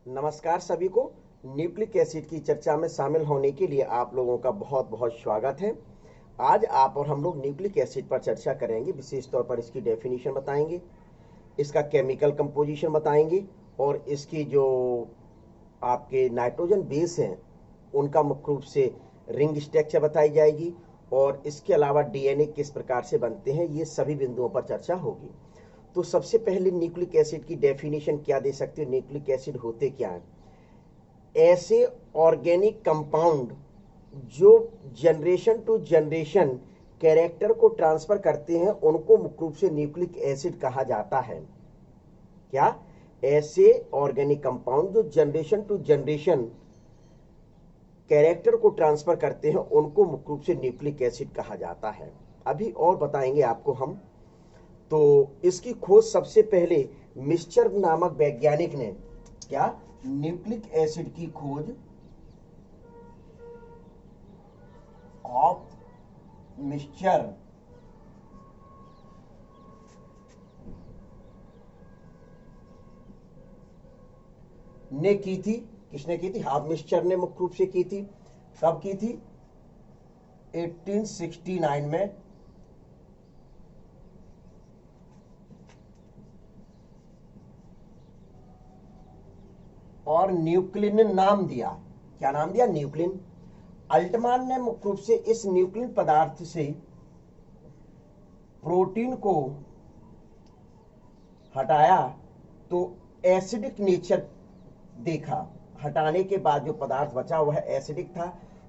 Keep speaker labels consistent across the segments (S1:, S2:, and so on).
S1: नमस्कार सभी को। न्यूक्लिक एसिड की चर्चा में शामिल होने के लिए आप लोगों का बहुत बहुत स्वागत है। आज आप और हम लोग न्यूक्लिक एसिड पर चर्चा करेंगे। विशेष तौर पर इसकी डेफिनेशन बताएंगे, इसका केमिकल कंपोजिशन बताएंगे और इसकी जो आपके नाइट्रोजन बेस हैं उनका मुख्य रूप से रिंग स्ट्रक्चर बताई जाएगी और इसके अलावा डीएनए किस प्रकार से बनते हैं, ये सभी बिंदुओं पर चर्चा होगी। तो सबसे पहले न्यूक्लिक एसिड की डेफिनेशन क्या दे सकते हो? न्यूक्लिक एसिड होते क्या हैं? ऐसे ऑर्गेनिक कंपाउंड जो जनरेशन टू जनरेशन कैरेक्टर को ट्रांसफर करते हैं उनको मुख्य रूप से न्यूक्लिक एसिड कहा जाता है। क्या? ऐसे ऑर्गेनिक कंपाउंड जो जनरेशन टू जनरेशन कैरेक्टर को ट्रांसफर करते हैं उनको मुख्य रूप से न्यूक्लिक एसिड कहा जाता है। अभी और बताएंगे आपको हम। तो इसकी खोज सबसे पहले मिक्सचर नामक वैज्ञानिक ने, क्या? न्यूक्लिक एसिड की खोज ऑफ मिक्सचर ने की थी। किसने की थी? हाफ मिक्सचर ने मुख्य रूप से की थी। कब की थी? 1869 में। और न्यूक्लिन ने नाम दिया। क्या नाम दिया? न्यूक्लिन। अल्टमान ने मुख्य रूप से इस न्यूक्लिन पदार्थ से प्रोटीन को हटाया तो एसिडिक नेचर देखा। हटाने के बाद जो पदार्थ बचा वह एसिडिक था।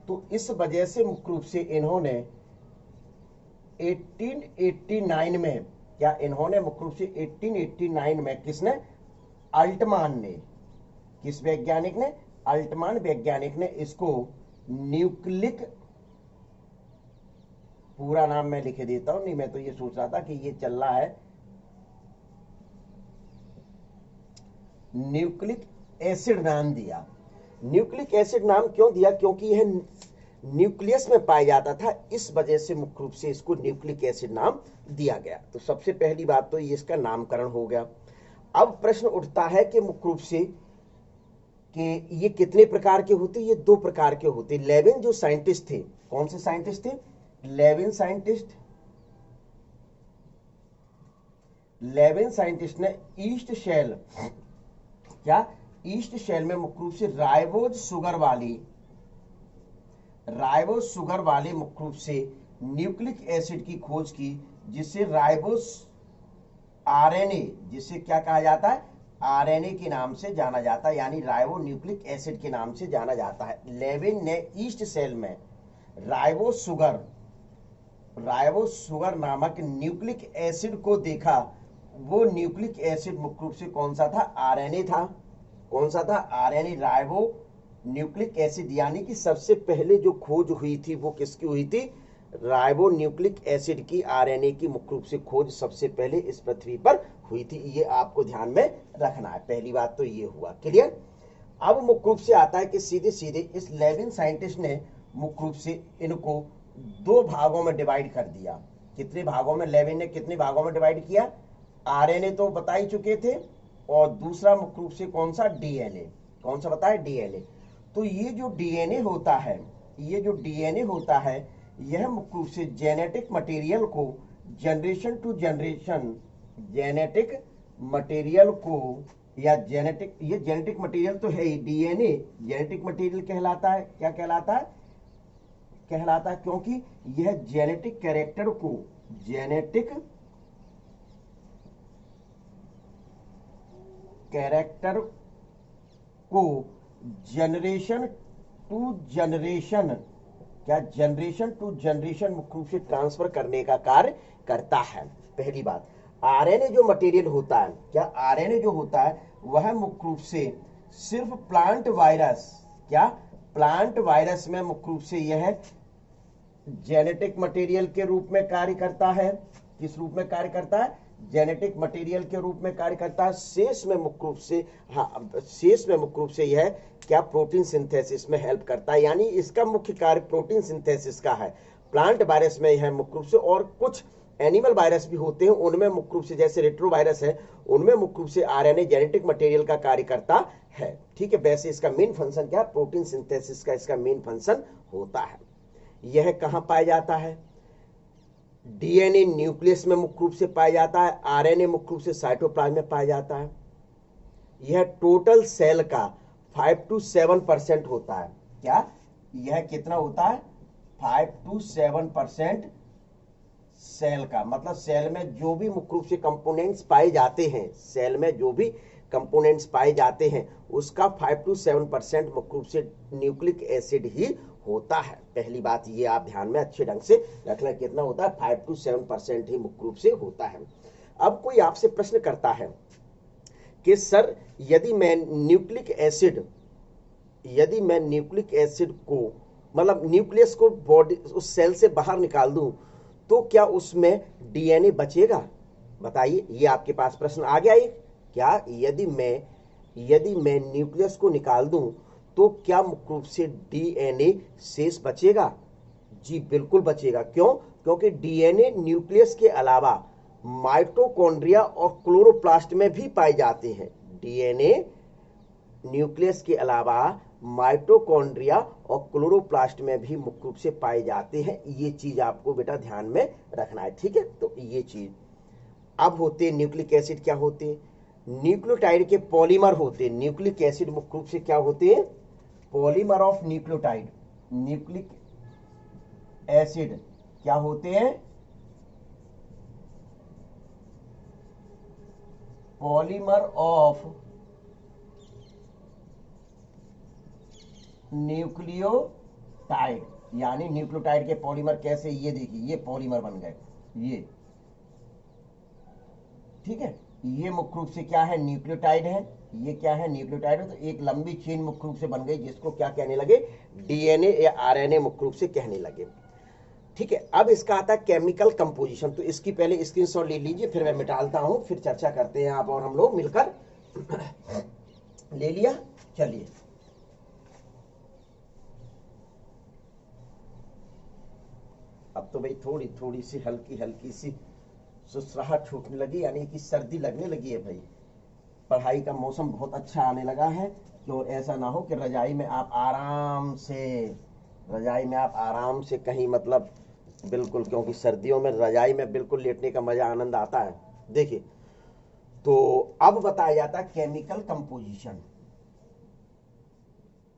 S1: तो इस वजह से मुख्य रूप से इन्होंने 1889 में, क्या इन्होंने मुख्य रूप से 1889 में, किसने? अल्टमान ने। किस वैज्ञानिक ने? अल्टमान वैज्ञानिक ने इसको न्यूक्लिक, पूरा नाम मैं लिख देता हूं, नहीं मैं तो ये सोच रहा था कि ये चल रहा है, न्यूक्लिक एसिड नाम दिया। न्यूक्लिक एसिड नाम क्यों दिया? क्योंकि यह न्यूक्लियस में पाया जाता था, इस वजह से मुख्य रूप से इसको न्यूक्लिक एसिड नाम दिया गया। तो सबसे पहली बात तो ये इसका नामकरण हो गया। अब प्रश्न उठता है कि मुख्य रूप से कि ये कितने प्रकार के होते? ये दो प्रकार के होते। लेविन जो साइंटिस्ट थे, कौन से साइंटिस्ट थे? Levene scientist. लेविन साइंटिस्ट ने ईस्ट शेल, क्या? ईस्ट शेल में मुख्य रूप से राइबोज शुगर वाले मुख्य रूप से न्यूक्लिक एसिड की खोज की, जिसे राइबोज आरएनए, जिसे क्या कहा जाता है? आरएनए के नाम से जाना जाता है, यानी राइबो न्यूक्लिक एसिड के नाम से जाना जाता है। लेविन ने ईस्ट सेल में राइबो शुगर नामक न्यूक्लिक एसिड को देखा। वो न्यूक्लिक एसिड मुख्य रूप से कौन सा था? आरएनए था। कौन सा था? RNA, ribo nucleic acid. यानी कि सबसे पहले जो खोज हुई थी वो किसकी हुई थी? राइबो न्यूक्लिक एसिड की, आरएनए की मुख्य रूप से खोज सबसे पहले इस पृथ्वी पर हुई थी। ये आपको ध्यान में रखना है। पहली बात तो ये हुआ क्लियर। अब मुख्य रूप से आता है कि सीधे सीधे इस लेविन साइंटिस्ट ने मुख्य रूप से इनको दो भागों में डिवाइड कर दिया। कितने भागों में? लेविन ने कितने भागों में डिवाइड किया? आरएनए तो बता ही चुके थे, और दूसरा मुख्य रूप से कौन सा? डीएनए। कौन सा बताया? डीएनए। तो ये जो डीएनए होता है, यह मुख्य रूप से जेनेटिक मटेरियल को generation to generation, genetic material को, या जेनेटिक, ये जेनेटिक मटेरियल तो है ही, डीएनए जेनेटिक मटेरियल कहलाता है। क्या कहलाता है? कहलाता है क्योंकि यह जेनेटिक कैरेक्टर को जनरेशन टू जनरेशन, क्या? जनरेशन टू जनरेशन मुख्य रूप से ट्रांसफर करने का कार्य करता है। पहली बात। आरएनए जो मटेरियल होता है, क्या? आरएनए जो होता है वह मुख्य रूप से सिर्फ प्लांट वायरस, क्या? प्लांट वायरस में मुख्य रूप से यह जेनेटिक मटेरियल के रूप में कार्य करता है। किस रूप में कार्य करता है? जेनेटिक मटेरियल के रूप में कार्य करता है। शेष में मुख्य रूप से यह क्या? प्रोटीन सिंथेसिस में हेल्प करता है, यानी इसका मुख्य कार्य प्रोटीन सिंथेसिस का है। प्लांट वायरस में यह मुख्य रूप से, और कुछ एनिमल वायरस भी होते हैं, उनमें मुख्य रूप से जैसे रेट्रोवायरस है, उनमें मुख्य रूप से आरएनए जेनेटिक मटेरियल का कार्य करता है। ठीक है, वैसे इसका मेन फंक्शन क्या, प्रोटीन सिंथेसिस का इसका मेन फंक्शन होता है। यह कहां पाया जाता है, डीएनए न्यूक्लियस में मुख्य रूप से पाया जाता है, आरएनए मुख्य रूप से साइटोप्लाज्म में पाया जाता है। यह टोटल सेल का 5 to 7% होता है। क्या यह कितना होता है, 5 to 7% सेल का, मतलब सेल में जो भी मुख्य रूप से कंपोनेंट्स पाए जाते हैं, सेल में जो भी कंपोनेंट्स पाए जाते हैं उसका 5 to 7% मुख्य रूप से न्यूक्लिक एसिड ही होता है। पहली बात ये आप ध्यान में अच्छे ढंग से रखना, कितना होता है, 5 to 7% ही मुख्य रूप से होता है। अब कोई आपसे प्रश्न करता है कि सर यदि मैं न्यूक्लिक एसिड को मतलब न्यूक्लियस को बॉडी उस सेल से बाहर निकाल दूं तो क्या उसमें डीएनए बचेगा, बताइए। ये आपके पास प्रश्न आ गया एक, क्या यदि मैं न्यूक्लियस को निकाल दूं तो क्या मुख्य रूप से डीएनए शेष बचेगा? जी बिल्कुल बचेगा। क्यों? क्योंकि डीएनए न्यूक्लियस के अलावा माइटोकॉन्ड्रिया और क्लोरोप्लास्ट में भी पाए जाते हैं। डीएनए न्यूक्लियस के अलावा माइटोकॉन्ड्रिया और क्लोरोप्लास्ट में भी मुख्य रूप से पाए जाते हैं। ये चीज आपको बेटा ध्यान में रखना है, ठीक है। तो ये चीज अब होते न्यूक्लिक एसिड क्या होते हैं, न्यूक्लियोटाइड के पॉलीमर होते हैं। न्यूक्लिक एसिड मुख्य रूप से क्या होते हैं, polymer of nucleotide. Nucleic acid क्या होते हैं, पॉलीमर ऑफ न्यूक्लियोटाइड। यानी न्यूक्लियोटाइड के पॉलीमर कैसे, ये देखिए ये पॉलीमर बन गए, ये ठीक है। ये मुख्य रूप से क्या है, न्यूक्लियोटाइड है। ये क्या है, न्यूक्लियोटाइड है। तो एक लंबी चेन मुख्य रूप से बन गई जिसको क्या कहने लगे, डीएनए या आरएनए मुख्य रूप से कहने लगे। ठीक है, अब इसका आता है केमिकल कंपोजिशन। तो इसकी पहले स्क्रीनशॉट ले लीजिए, फिर मैं मिटाता हूं, फिर चर्चा करते हैं आप और हम लोग मिलकर। ले लिया, चलिए। अब तो भाई थोड़ी थोड़ी सी हल्की सी सुसराहट छूटने लगी, यानी कि सर्दी लगने लगी है भाई। पढ़ाई का मौसम बहुत अच्छा आने लगा है। तो ऐसा ना हो कि रजाई में आप आराम से कहीं मतलब बिल्कुल, क्योंकि सर्दियों में रजाई में बिल्कुल लेटने का मजा आनंद आता है। देखिए, तो अब बताया जाता है केमिकल कंपोजिशन।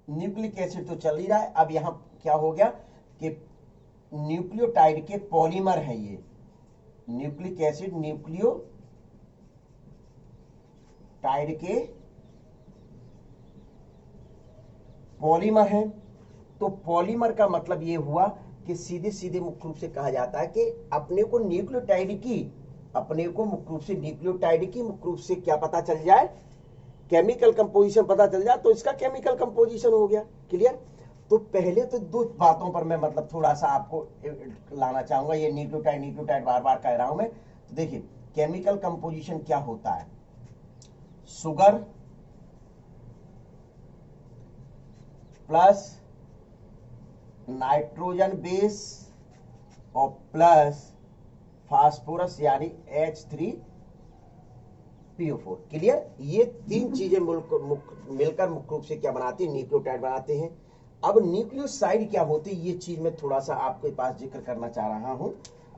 S1: न्यूक्लिक एसिड तो चल ही रहा है। अब यहां क्या हो गया कि न्यूक्लियोटाइड के पॉलीमर है ये। न्यूक्लिक एसिड न्यूक्लियोटाइड के पॉलीमर है। तो पॉलीमर का मतलब ये हुआ कि सीधे सीधे मुख्य रूप से कहा जाता है कि अपने को न्यूक्लियोटाइड की मुख्य रूप से क्या पता चल जाए, केमिकल कंपोजिशन पता चल जाए, तो इसका केमिकल कंपोजिशन हो गया। क्लियर? तो पहले तो दो बातों पर मैं मतलब थोड़ा सा आपको लाना चाहूंगा। ये न्यूक्लियोटाइड बार बार कह रहा हूं मैं। तो देखिए केमिकल कंपोजिशन क्या होता है, शुगर प्लस नाइट्रोजन बेस और प्लस फास्फोरस यानी H3PO4। क्लियर? ये तीन चीजें मिलकर मुख्य रूप से क्या बनाती है, न्यूक्लियोटाइड बनाते हैं। अब न्यूक्लियोसाइड क्या होते हैं, ये चीज मैं थोड़ा सा आपके पास जिक्र करना चाह रहा हूं।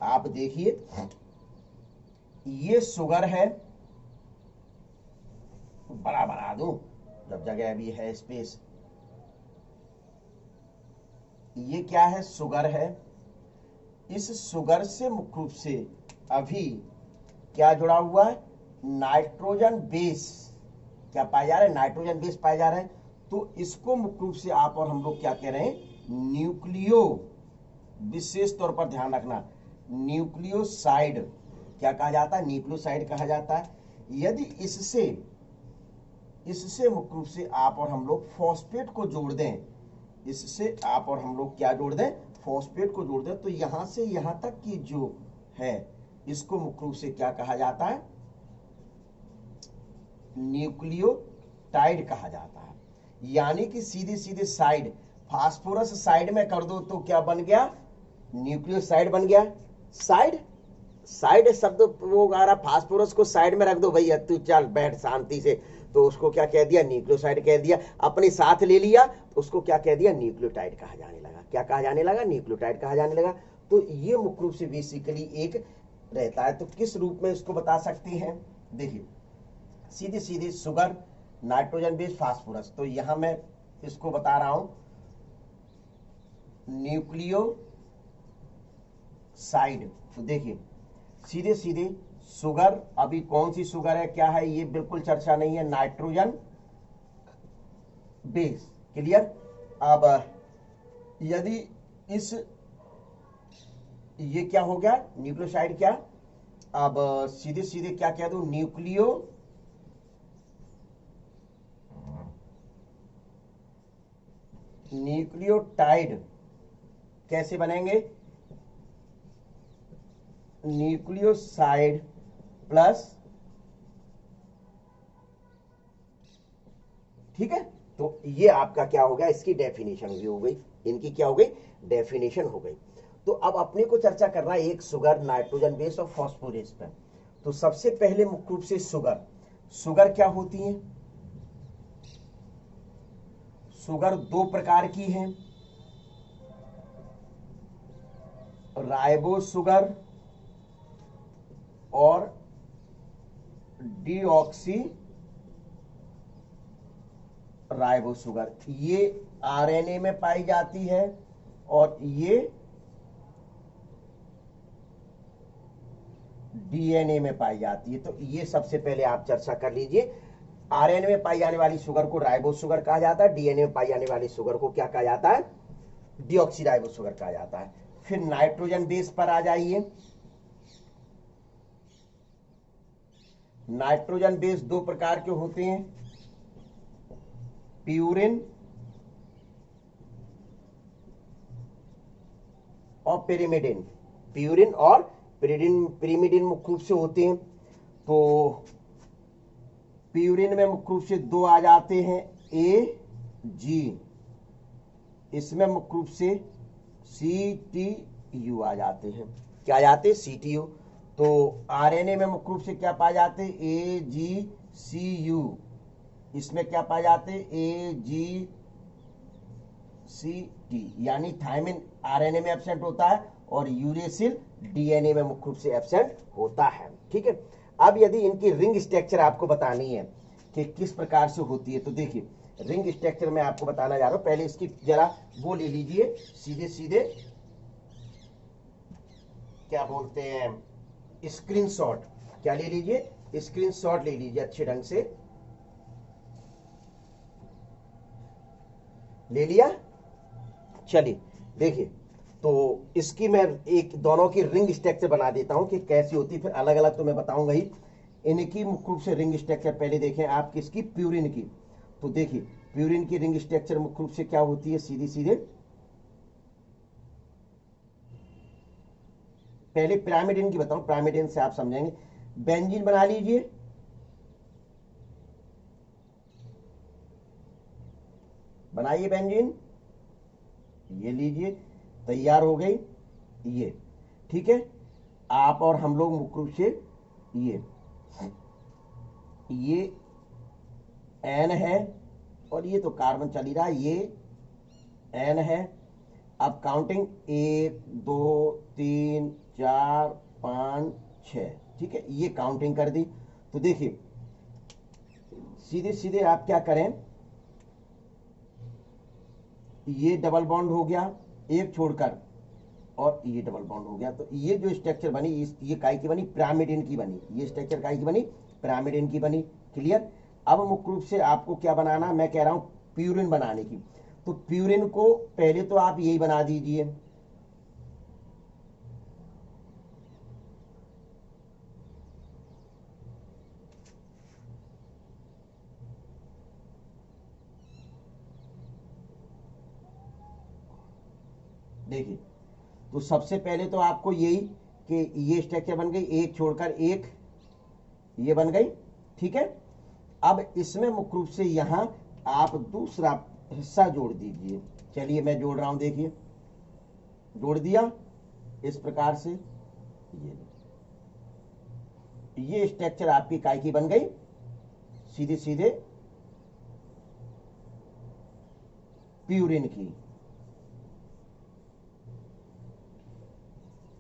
S1: आप देखिए, ये शुगर है, बड़ा बना दूं जब जगह अभी है स्पेस। ये क्या है, शुगर है। इस शुगर से मुख्य रूप से अभी क्या जुड़ा हुआ है, नाइट्रोजन बेस क्या पाया जा रहा है, नाइट्रोजन बेस पाया जा रहा है। तो इसको मुख्य रूप से आप और हम लोग क्या कह रहे हैं, न्यूक्लियो, विशेष तौर पर ध्यान रखना, न्यूक्लियोसाइड क्या कहा जाता है, न्यूक्लियोसाइड कहा जाता है। यदि इससे मुख्य रूप से आप और हम लोग फॉस्फेट को जोड़ दें, इससे आप और हम लोग क्या जोड़ दें, फॉस्फेट को जोड़ दें, तो यहां से यहां तक की जो है इसको मुख्य रूप से क्या कहा जाता है, न्यूक्लियोटाइड कहा जाता है। यानी कि सीधे सीधे साइड, फास्फोरस साइड में कर दो तो क्या बन गया, न्यूक्लियोसाइड बन गया। साइड शब्द वो गा रहा, फास्फोरस को साइड में रख दो भैया, तू चल बैठ शांति से, तो उसको क्या कह दिया, न्यूक्लियोसाइड कह दिया। अपने साथ ले लिया तो उसको क्या कह दिया, न्यूक्लियोटाइड कहा जाने लगा। क्या कहा जाने लगा, न्यूक्लियोटाइड कहा जाने लगा। तो ये मुख्य रूप से बेसिकली एक रहता है। तो किस रूप में इसको बता सकते हैं, देखिए सीधे सीधे शुगर, नाइट्रोजन बेस, फास्फोरस। तो यहां मैं इसको बता रहा हूं न्यूक्लियोसाइड। तो देखिए सीधे सीधे शुगर, अभी कौन सी शुगर है, क्या है, ये बिल्कुल चर्चा नहीं है, नाइट्रोजन बेस। क्लियर। अब यदि इस, ये क्या हो गया, न्यूक्लियोसाइड क्या, अब सीधे सीधे क्या कह दूं, न्यूक्लियोटाइड कैसे बनेंगे, न्यूक्लियोसाइड प्लस, ठीक है। तो ये आपका क्या हो गया, इसकी डेफिनेशन भी हो गई, इनकी क्या हो गई, डेफिनेशन हो गई। तो अब अपने को चर्चा करना है एक शुगर, नाइट्रोजन बेस और फास्फोरस पे। तो सबसे पहले मुख्य रूप से शुगर, शुगर क्या होती है, शुगर दो प्रकार की है, राइबो शुगर और डीऑक्सी राइबो शुगर। ये आरएनए में पाई जाती है और ये डीएनए में पाई जाती है। तो ये सबसे पहले आप चर्चा कर लीजिए। आरएनए में पाई जाने वाली शुगर को राइबो शुगर कहा जाता है, डीएनए में पाई जाने वाली शुगर को क्या कहा जाता है, डीऑक्सीराइबो शुगर कहा जाता है। फिर नाइट्रोजन बेस पर आ जाइए। नाइट्रोजन बेस दो प्रकार के होते हैं, प्यूरिन और पिरिमिडिन। प्यूरिन और पिरिमिडिन मुख्य रूप से होते हैं। तो प्यूरिन में मुख्य रूप से दो आ जाते हैं, ए जी, इसमें मुख्य रूप से सी टी यू आ जाते हैं। क्या आ जाते हैं, सी टी यू। तो आरएनए में मुख्य रूप से क्या पाए जाते हैं, ए जी सी यू, इसमें क्या पाए जाते हैं, ए जी सी टी, यानी थायमिन आरएनए में एब्सेंट होता है और यूरेसिल डीएनए में मुख्य रूप से एब्सेंट होता है। ठीक है। अब यदि इनकी रिंग स्ट्रक्चर आपको बतानी है कि किस प्रकार से होती है, तो देखिए रिंग स्ट्रक्चर मैं आपको बताना जा रहा हूं। पहले इसकी जरा वो ले लीजिए, सीधे सीधे क्या बोलते हैं, स्क्रीनशॉट। क्या ले लीजिए, स्क्रीनशॉट ले लीजिए, अच्छे ढंग से ले लिया। चलिए देखिए, तो इसकी मैं एक दोनों की रिंग स्ट्रक्चर बना देता हूं कि कैसी होती है, फिर अलग अलग तो मैं बताऊंगा ही। इनकी मुख्य रूप से रिंग स्ट्रक्चर पहले देखें आप, किसकी, प्यूरिन की। तो देखिए प्यूरिन की रिंग स्ट्रक्चर मुख्य रूप से क्या होती है, सीधी सीधे पहले पिरामिडिन की बताऊं, पिरामिडिन से आप समझेंगे। बेंजीन बना लीजिए, बनाइए बेंजीन, ये लीजिए, तैयार हो गई ये। ठीक है। आप और हम लोग मुख्य रूप से ये एन है और ये तो कार्बन चल ही रहा है, ये एन है। अब काउंटिंग 1 2 3 4 5 6, ठीक है, ये काउंटिंग कर दी। तो देखिए सीधे सीधे आप क्या करें, ये डबल बॉन्ड हो गया एक छोड़कर और ये डबल बॉन्ड हो गया। तो ये जो स्ट्रक्चर बनी, ये काय की बनी, पिरामिडिन की बनी। ये स्ट्रक्चर काय की बनी, पिरामिडिन की बनी। क्लियर। अब मुख्य रूप से आपको क्या बनाना, मैं कह रहा हूं प्यूरिन बनाने की। तो प्यूरिन को पहले तो आप यही बना दीजिए, देखिए। तो सबसे पहले तो आपको यही कि ये स्ट्रक्चर बन गई, एक छोड़कर एक ये बन गई। ठीक है। अब इसमें मुख्य रूप से यहां आप दूसरा हिस्सा जोड़ दीजिए। चलिए मैं जोड़ रहा हूं, देखिए जोड़ दिया इस प्रकार से, ये ये स्ट्रक्चर आपकी काय की बन गई, सीधे सीधे प्यूरिन की।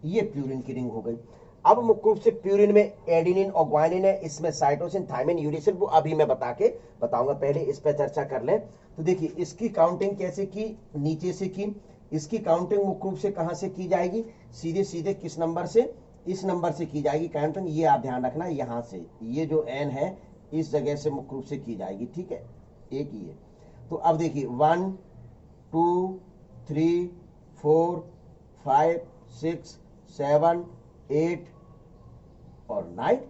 S1: ये प्यूरिन की रिंग हो गई। अब मुख्य रूप से प्यूरिन में एडिनिन और ग्वानिन है, इसमें साइटोसिन, थायमिन, यूरेसिल, वो अभी मैं बताऊंगा, पहले इस पर चर्चा कर लें। तो देखिए इसकी काउंटिंग कैसे की, नीचे से की। इसकी काउंटिंग मुख्य रूप से कहां से की जाएगी, सीधे सीधे किस नंबर से, इस नंबर से की जाएगी काउंटिंग। ये आप ध्यान रखना, यहां से ये जो एन है इस जगह से मुख्य रूप से की जाएगी, ठीक है, एक ही है। तो अब देखिए 1 2 3 4 5 6 7 8 और 9,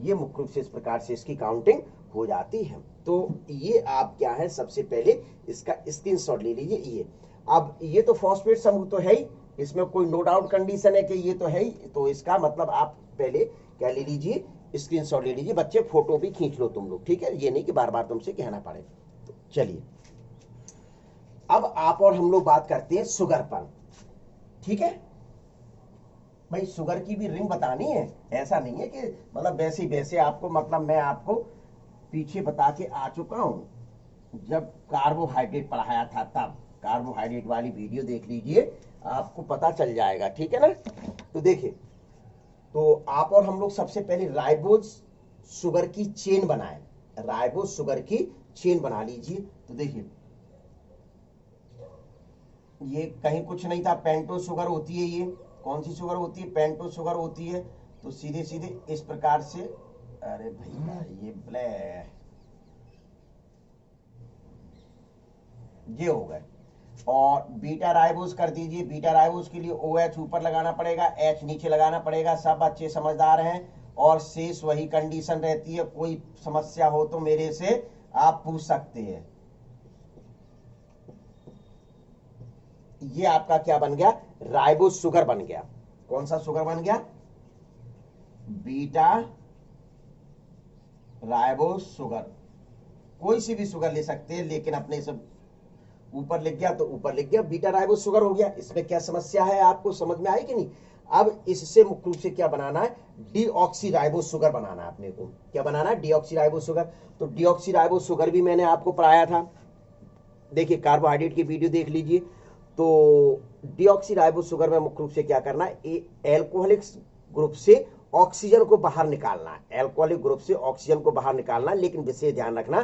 S1: ये मुख्य रूप से इस प्रकार से इसकी काउंटिंग हो जाती है। तो ये आप क्या है, सबसे पहले इसका स्क्रीनशॉट ले लीजिए। ये अब ये तो फॉस्फेट समूह तो है ही, इसमें कोई नो डाउट कंडीशन है कि ये तो है ही, तो इसका मतलब आप पहले क्या ले लीजिए, स्क्रीनशॉट ले लीजिए। बच्चे फोटो भी खींच लो तुम लोग, ठीक है, ये नहीं कि बार बार तुमसे कहना पड़े। तो चलिए अब आप और हम लोग बात करते हैं शुगर पर, ठीक है। भाई शुगर की भी रिंग बतानी है, ऐसा नहीं है कि मतलब वैसे वैसे आपको, मतलब मैं आपको पीछे बता के आ चुका हूं, जब कार्बोहाइड्रेट पढ़ाया था तब कार्बोहाइड्रेट वाली वीडियो देख लीजिए, आपको पता चल जाएगा, ठीक है ना। तो देखिए, तो आप और हम लोग सबसे पहले राइबोज शुगर की चेन बनाए, राइबोज शुगर की चेन बना लीजिए। तो देखिए ये कहीं कुछ नहीं था, पेंटो शुगर होती है, ये कौन सी शुगर होती है, पेंटो शुगर होती है। तो सीधे सीधे इस प्रकार से, अरे भैया ये ब्लैक, ये हो गए। और बीटा राइबोज कर दीजिए, बीटा राइबोज के लिए OH ऊपर लगाना पड़ेगा, H नीचे लगाना पड़ेगा, सब अच्छे समझदार हैं। और शेष वही कंडीशन रहती है, कोई समस्या हो तो मेरे से आप पूछ सकते हैं। ये आपका क्या बन गया, राइबोज शुगर बन गया। कौन सा शुगर बन गया, बीटा राइबोज शुगर। कोई सी भी शुगर ले सकते हैं, लेकिन अपने सब ऊपर लिख गया तो ऊपर लिख गया, बीटा राइबोज शुगर हो गया। इसमें क्या समस्या है, आपको समझ में आई कि नहीं। अब इससे मुख्य रूप से क्या बनाना है, डीऑक्सी राइबोज शुगर बनाना है अपने को। क्या बनाना है, डीऑक्सी राइबोज शुगर। तो डीऑक्सी राइबोज शुगर भी मैंने आपको पढ़ाया था, देखिए कार्बोहाइड्रेट की वीडियो देख लीजिए। तो डीऑक्सी राइबोज शुगर में मुख्य रूप से क्या करना है, एल्कोहलिक ग्रुप से ऑक्सीजन को बाहर निकालना है, एल्कोहलिक ग्रुप से ऑक्सीजन को बाहर निकालना है। लेकिन विशेष ध्यान रखना,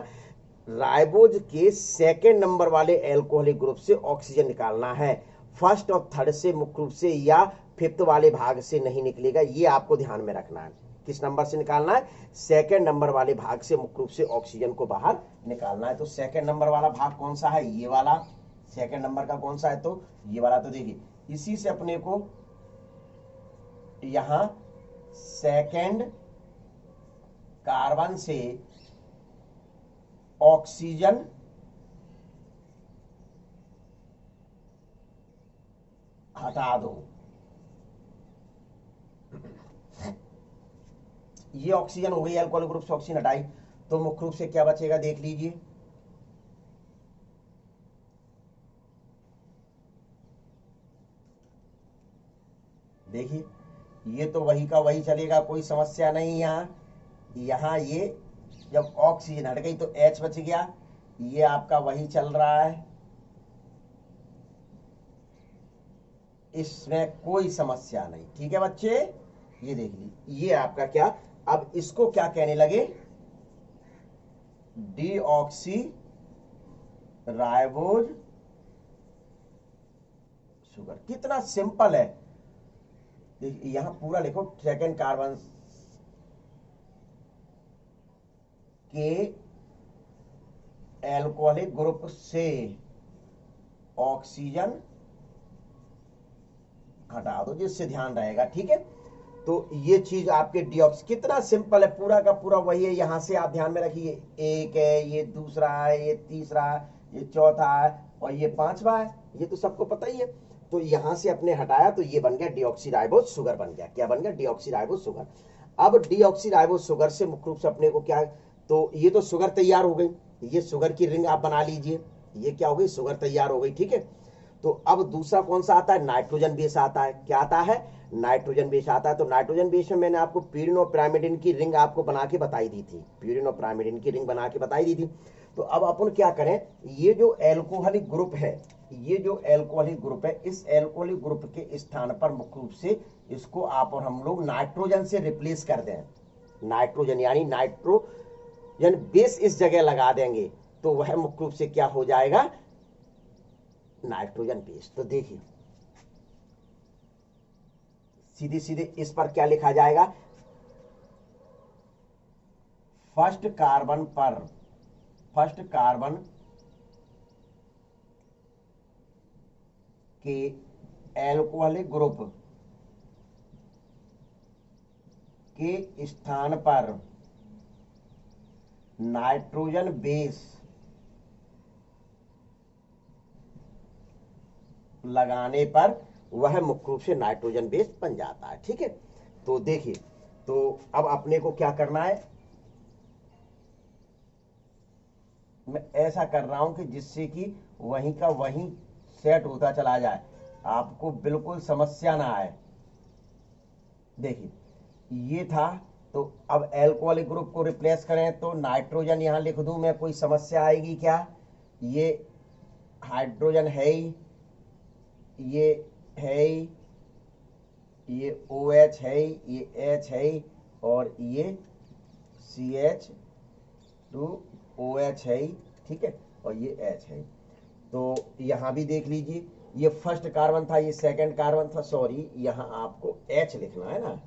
S1: राइबोज के सेकेंड नंबर वाले एल्कोहलिक ग्रुप से ऑक्सीजन निकालना है, फर्स्ट और थर्ड से मुख्य रूप से या फिफ्थ वाले भाग से नहीं निकलेगा, ये आपको ध्यान में रखना है। किस नंबर से निकालना है, सेकेंड नंबर वाले भाग से मुख्य रूप से ऑक्सीजन को बाहर निकालना है। तो सेकेंड नंबर वाला भाग कौन सा है, ये वाला, सेकेंड नंबर का कौन सा है, तो ये वाला। तो देखिए इसी से अपने को यहां सेकेंड कार्बन से ऑक्सीजन हटा दो, ये ऑक्सीजन हो गई, अल्कोहल ग्रुप से ऑक्सीजन हटाई, तो मुख्य रूप से क्या बचेगा, देख लीजिए। देखिए ये तो वही का वही चलेगा, कोई समस्या नहीं। यहां ये जब ऑक्सीजन हट गई तो H बच गया, ये आपका वही चल रहा है, इसमें कोई समस्या नहीं, ठीक है बच्चे। ये देख लीजिए, ये आपका क्या, अब इसको क्या कहने लगे, डीऑक्सी राइबोज शुगर। कितना सिंपल है, देखिए यहां पूरा लिखो, सेकेंड कार्बन के एल्कोहलिक ग्रुप से ऑक्सीजन हटा दो, जिससे ध्यान रहेगा, ठीक है। तो ये चीज आपके डीऑक्सी, कितना सिंपल है, पूरा का पूरा वही है। यहां से आप ध्यान में रखिए, एक है, ये दूसरा है, ये तीसरा है, ये चौथा है और ये पांचवा है, ये तो सबको पता ही है। तो यहां से अपने हटाया तो ये बन गया डीऑक्सी राइबोज शुगर बन गया। क्या बन गया, डीऑक्सी राइबोज शुगर। अब डीऑक्सी राइबोज शुगर से मुख्य रूप से अपने को क्या, तो ये तो शुगर तैयार हो गई, ये शुगर की रिंग आप बना लीजिए, ये क्या हो गई, शुगर तैयार हो गई, ठीक है। तो अब दूसरा कौन सा आता है, नाइट्रोजन बेस आता है। क्या आता है, नाइट्रोजन बेस आता है। तो नाइट्रोजन बेस में मैंने आपको प्यूरिन और pyrimidine की रिंग आपको बना के बताई दी थी, प्यूरिन और pyrimidine की रिंग बना के बताई दी थी। तो अब अपन क्या करें, ये जो एल्कोहलिक ग्रुप है, ये जो एल्कोहलिक ग्रुप है, इस एल्कोहलिक ग्रुप के स्थान पर मुख्य रूप से इसको आप और हम लोग नाइट्रोजन से रिप्लेस कर दें। नाइट्रोजन यानी नाइट्रोजन बेस इस जगह लगा देंगे तो वह मुख्य रूप से क्या हो जाएगा, नाइट्रोजन बेस। तो देखिए सीधे सीधे इस पर क्या लिखा जाएगा, फर्स्ट कार्बन के एल्कोहलिक ग्रुप के स्थान पर नाइट्रोजन बेस लगाने पर वह मुख्य रूप से नाइट्रोजन बेस बन जाता है। ठीक है, तो देखिए, तो अब अपने को क्या करना है, मैं ऐसा कर रहा हूं कि जिससे कि वहीं का वहीं सेट होता चला जाए, आपको बिल्कुल समस्या ना आए। देखिए ये था, तो अब एल्कोहलिक ग्रुप को रिप्लेस करें तो नाइट्रोजन यहां लिख दूं मैं, कोई समस्या आएगी क्या, ये हाइड्रोजन है ही, ये है ही, ये OH है ही, ये H है ही, और ये CH2OH है ही। ठीक है, और ये H है। तो यहां भी देख लीजिए, ये फर्स्ट कार्बन था, ये सेकंड कार्बन था, सॉरी यहां आपको H लिखना है ना।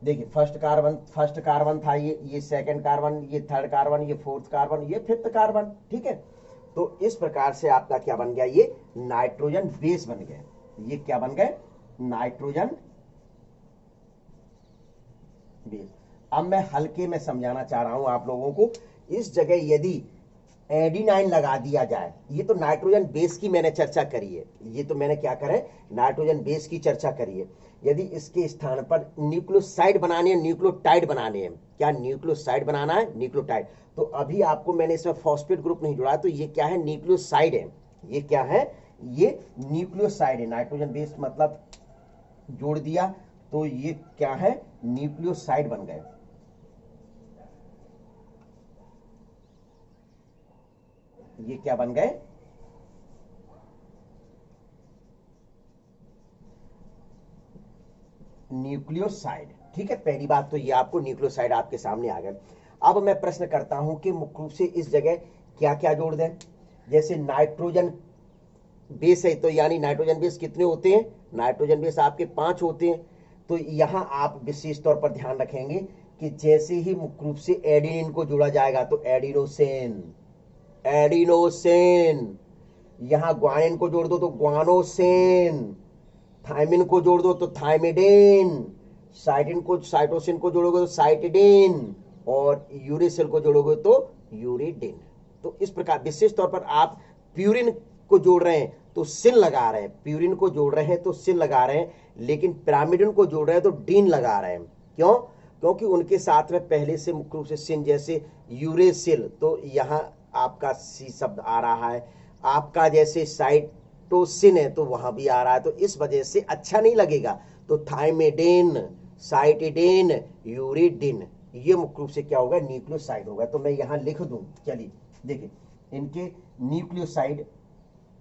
S1: देखिए फर्स्ट कार्बन था, ये सेकंड कार्बन, ये थर्ड कार्बन, ये फोर्थ कार्बन, ये फिफ्थ कार्बन। ठीक है, तो इस प्रकार से आपका क्या बन गया, ये नाइट्रोजन बेस बन गए। ये क्या बन गए, नाइट्रोजन बेस। अब मैं हल्के में समझाना चाह रहा हूं आप लोगों को, इस जगह यदि एडिनाइन लगा दिया जाए, ये तो नाइट्रोजन बेस की मैंने चर्चा करी है, ये तो मैंने क्या करा है, नाइट्रोजन बेस की चर्चा करी है। यदि इसके स्थान पर न्यूक्लियोसाइड बनाने हैं, न्यूक्लियोटाइड बनाने हैं, क्या न्यूक्लियोसाइड बनाना है, न्यूक्लियोटाइड, तो अभी आपको मैंने इसमें फॉस्फेट ग्रुप नहीं जुड़ा, तो ये क्या है, न्यूक्लियोसाइड है। ये क्या है, ये न्यूक्लियोसाइड है। नाइट्रोजन बेस मतलब जोड़ दिया तो ये क्या है, न्यूक्लियोसाइड बन गए। ये क्या बन गए, न्यूक्लियोसाइड। ठीक है, पहली बात तो ये आपको न्यूक्लियोसाइड आपके सामने आ गए। अब मैं प्रश्न करता हूं कि मुख्य रूप से इस जगह क्या क्या जोड़ दें, जैसे नाइट्रोजन बेस है, तो यानी नाइट्रोजन बेस कितने होते हैं, नाइट्रोजन बेस आपके 5 होते हैं। तो यहां आप विशेष तौर पर ध्यान रखेंगे कि जैसे ही मुख्य रूप से एडिनिन को जोड़ा जाएगा तो एडिनोसिन, एडिनोसिन, यहां ग्वानिन को जोड़ दो तो ग्वानोसिन, थायमिन को जोड़ दो तो थायमिडिन, साइटिन को, साइटोसिन को जोड़ोगे तो साइटिडिन, और यूरिसिल को जोड़ोगे तो यूरिडिन। तो इस प्रकार विशेष तौर पर आप प्यूरिन को जोड़ रहे हैं तो सिन लगा रहे हैं, प्यूरिन को जोड़ रहे हैं तो सिन लगा रहे हैं, लेकिन पिरामिडिन को जोड़ रहे हैं तो डीन लगा रहे हैं। क्यों, क्योंकि उनके साथ में पहले से मुख्य रूप से सिन, जैसे यूरेसिल, तो यहां आपका सी शब्द आ रहा है, आपका जैसे साइटोसिन है तो वहां भी आ रहा है, तो इस वजह से अच्छा नहीं लगेगा। तो थाइमिडिन, साइटिडिन, यूरिडिन, ये मुख्य रूप से क्या होगा, न्यूक्लियोसाइड होगा। तो मैं यहां लिख दूं, चलिए देखिए, इनके न्यूक्लियोसाइड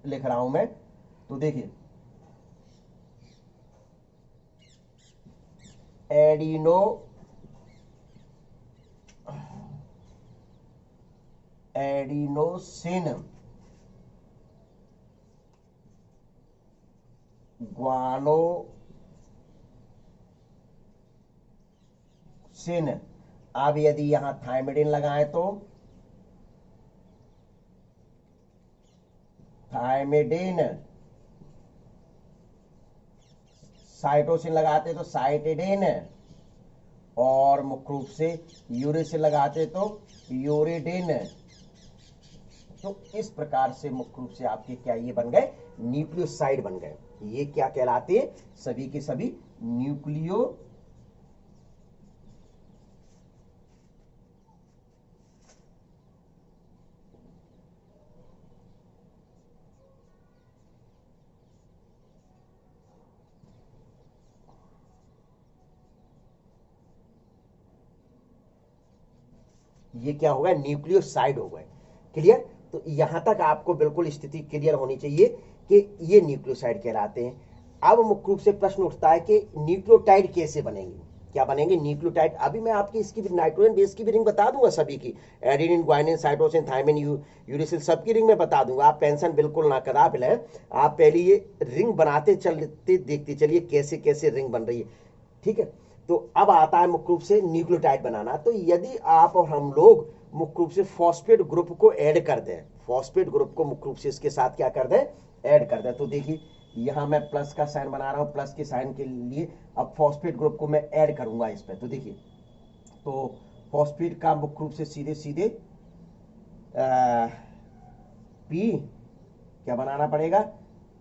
S1: लिख रहा हूं मैं। तो देखिए एडिनो, एडिनोसिन, ग्वानोसिन। अब यदि यहां थायमिडिन लगाएं तो थायमिडिन, साइटोसिन लगाते तो साइटिडिन, और मुख्य रूप से यूरिसिल लगाते तो यूरिडिन। तो इस प्रकार से मुख्य रूप से आपके क्या ये बन गए, न्यूक्लियोसाइड बन गए। ये क्या कहलाते हैं, सभी के सभी न्यूक्लियो ये क्या होगा, न्यूक्लियोसाइड हो गए। क्लियर? तो यहां तक आपको बिल्कुल स्थिति क्लियर होनी चाहिए कि ये न्यूक्लियोसाइड कहलाते हैं। अब मुख्य रूप से प्रश्न उठता है कि न्यूक्लियोटाइड कैसे बनेंगे, क्या बनेंगे न्यूक्लियोटाइड। अभी मैं आपकी इसकी नाइट्रोजन बेस की भी रिंग बता दूंगा सभी की, adenine, guanine, cytosine, thymine, uracil, सबकी रिंग में बता दूंगा, आप टेंशन बिल्कुल ना करा लें। आप पहले ये रिंग बनाते चलते देखते चलिए कैसे कैसे रिंग बन रही है। ठीक है, तो अब आता है मुख्य रूप से न्यूक्लियोटाइड बनाना। तो यदि आप और हम लोग मुख्य रूप से फॉस्फेट ग्रुप को ऐड कर दें, फॉस्फेट ग्रुप को मुख्य रूप से इसके साथ क्या कर दें, ऐड कर दें, तो देखिए यहां मैं प्लस का साइन बना रहा हूं, प्लस के साइन के लिए अब फॉस्फेट ग्रुप को मैं ऐड करूंगा इस पे। तो देखिए, तो फॉस्फेट का मुख्य रूप से सीधे सीधे पी क्या बनाना पड़ेगा,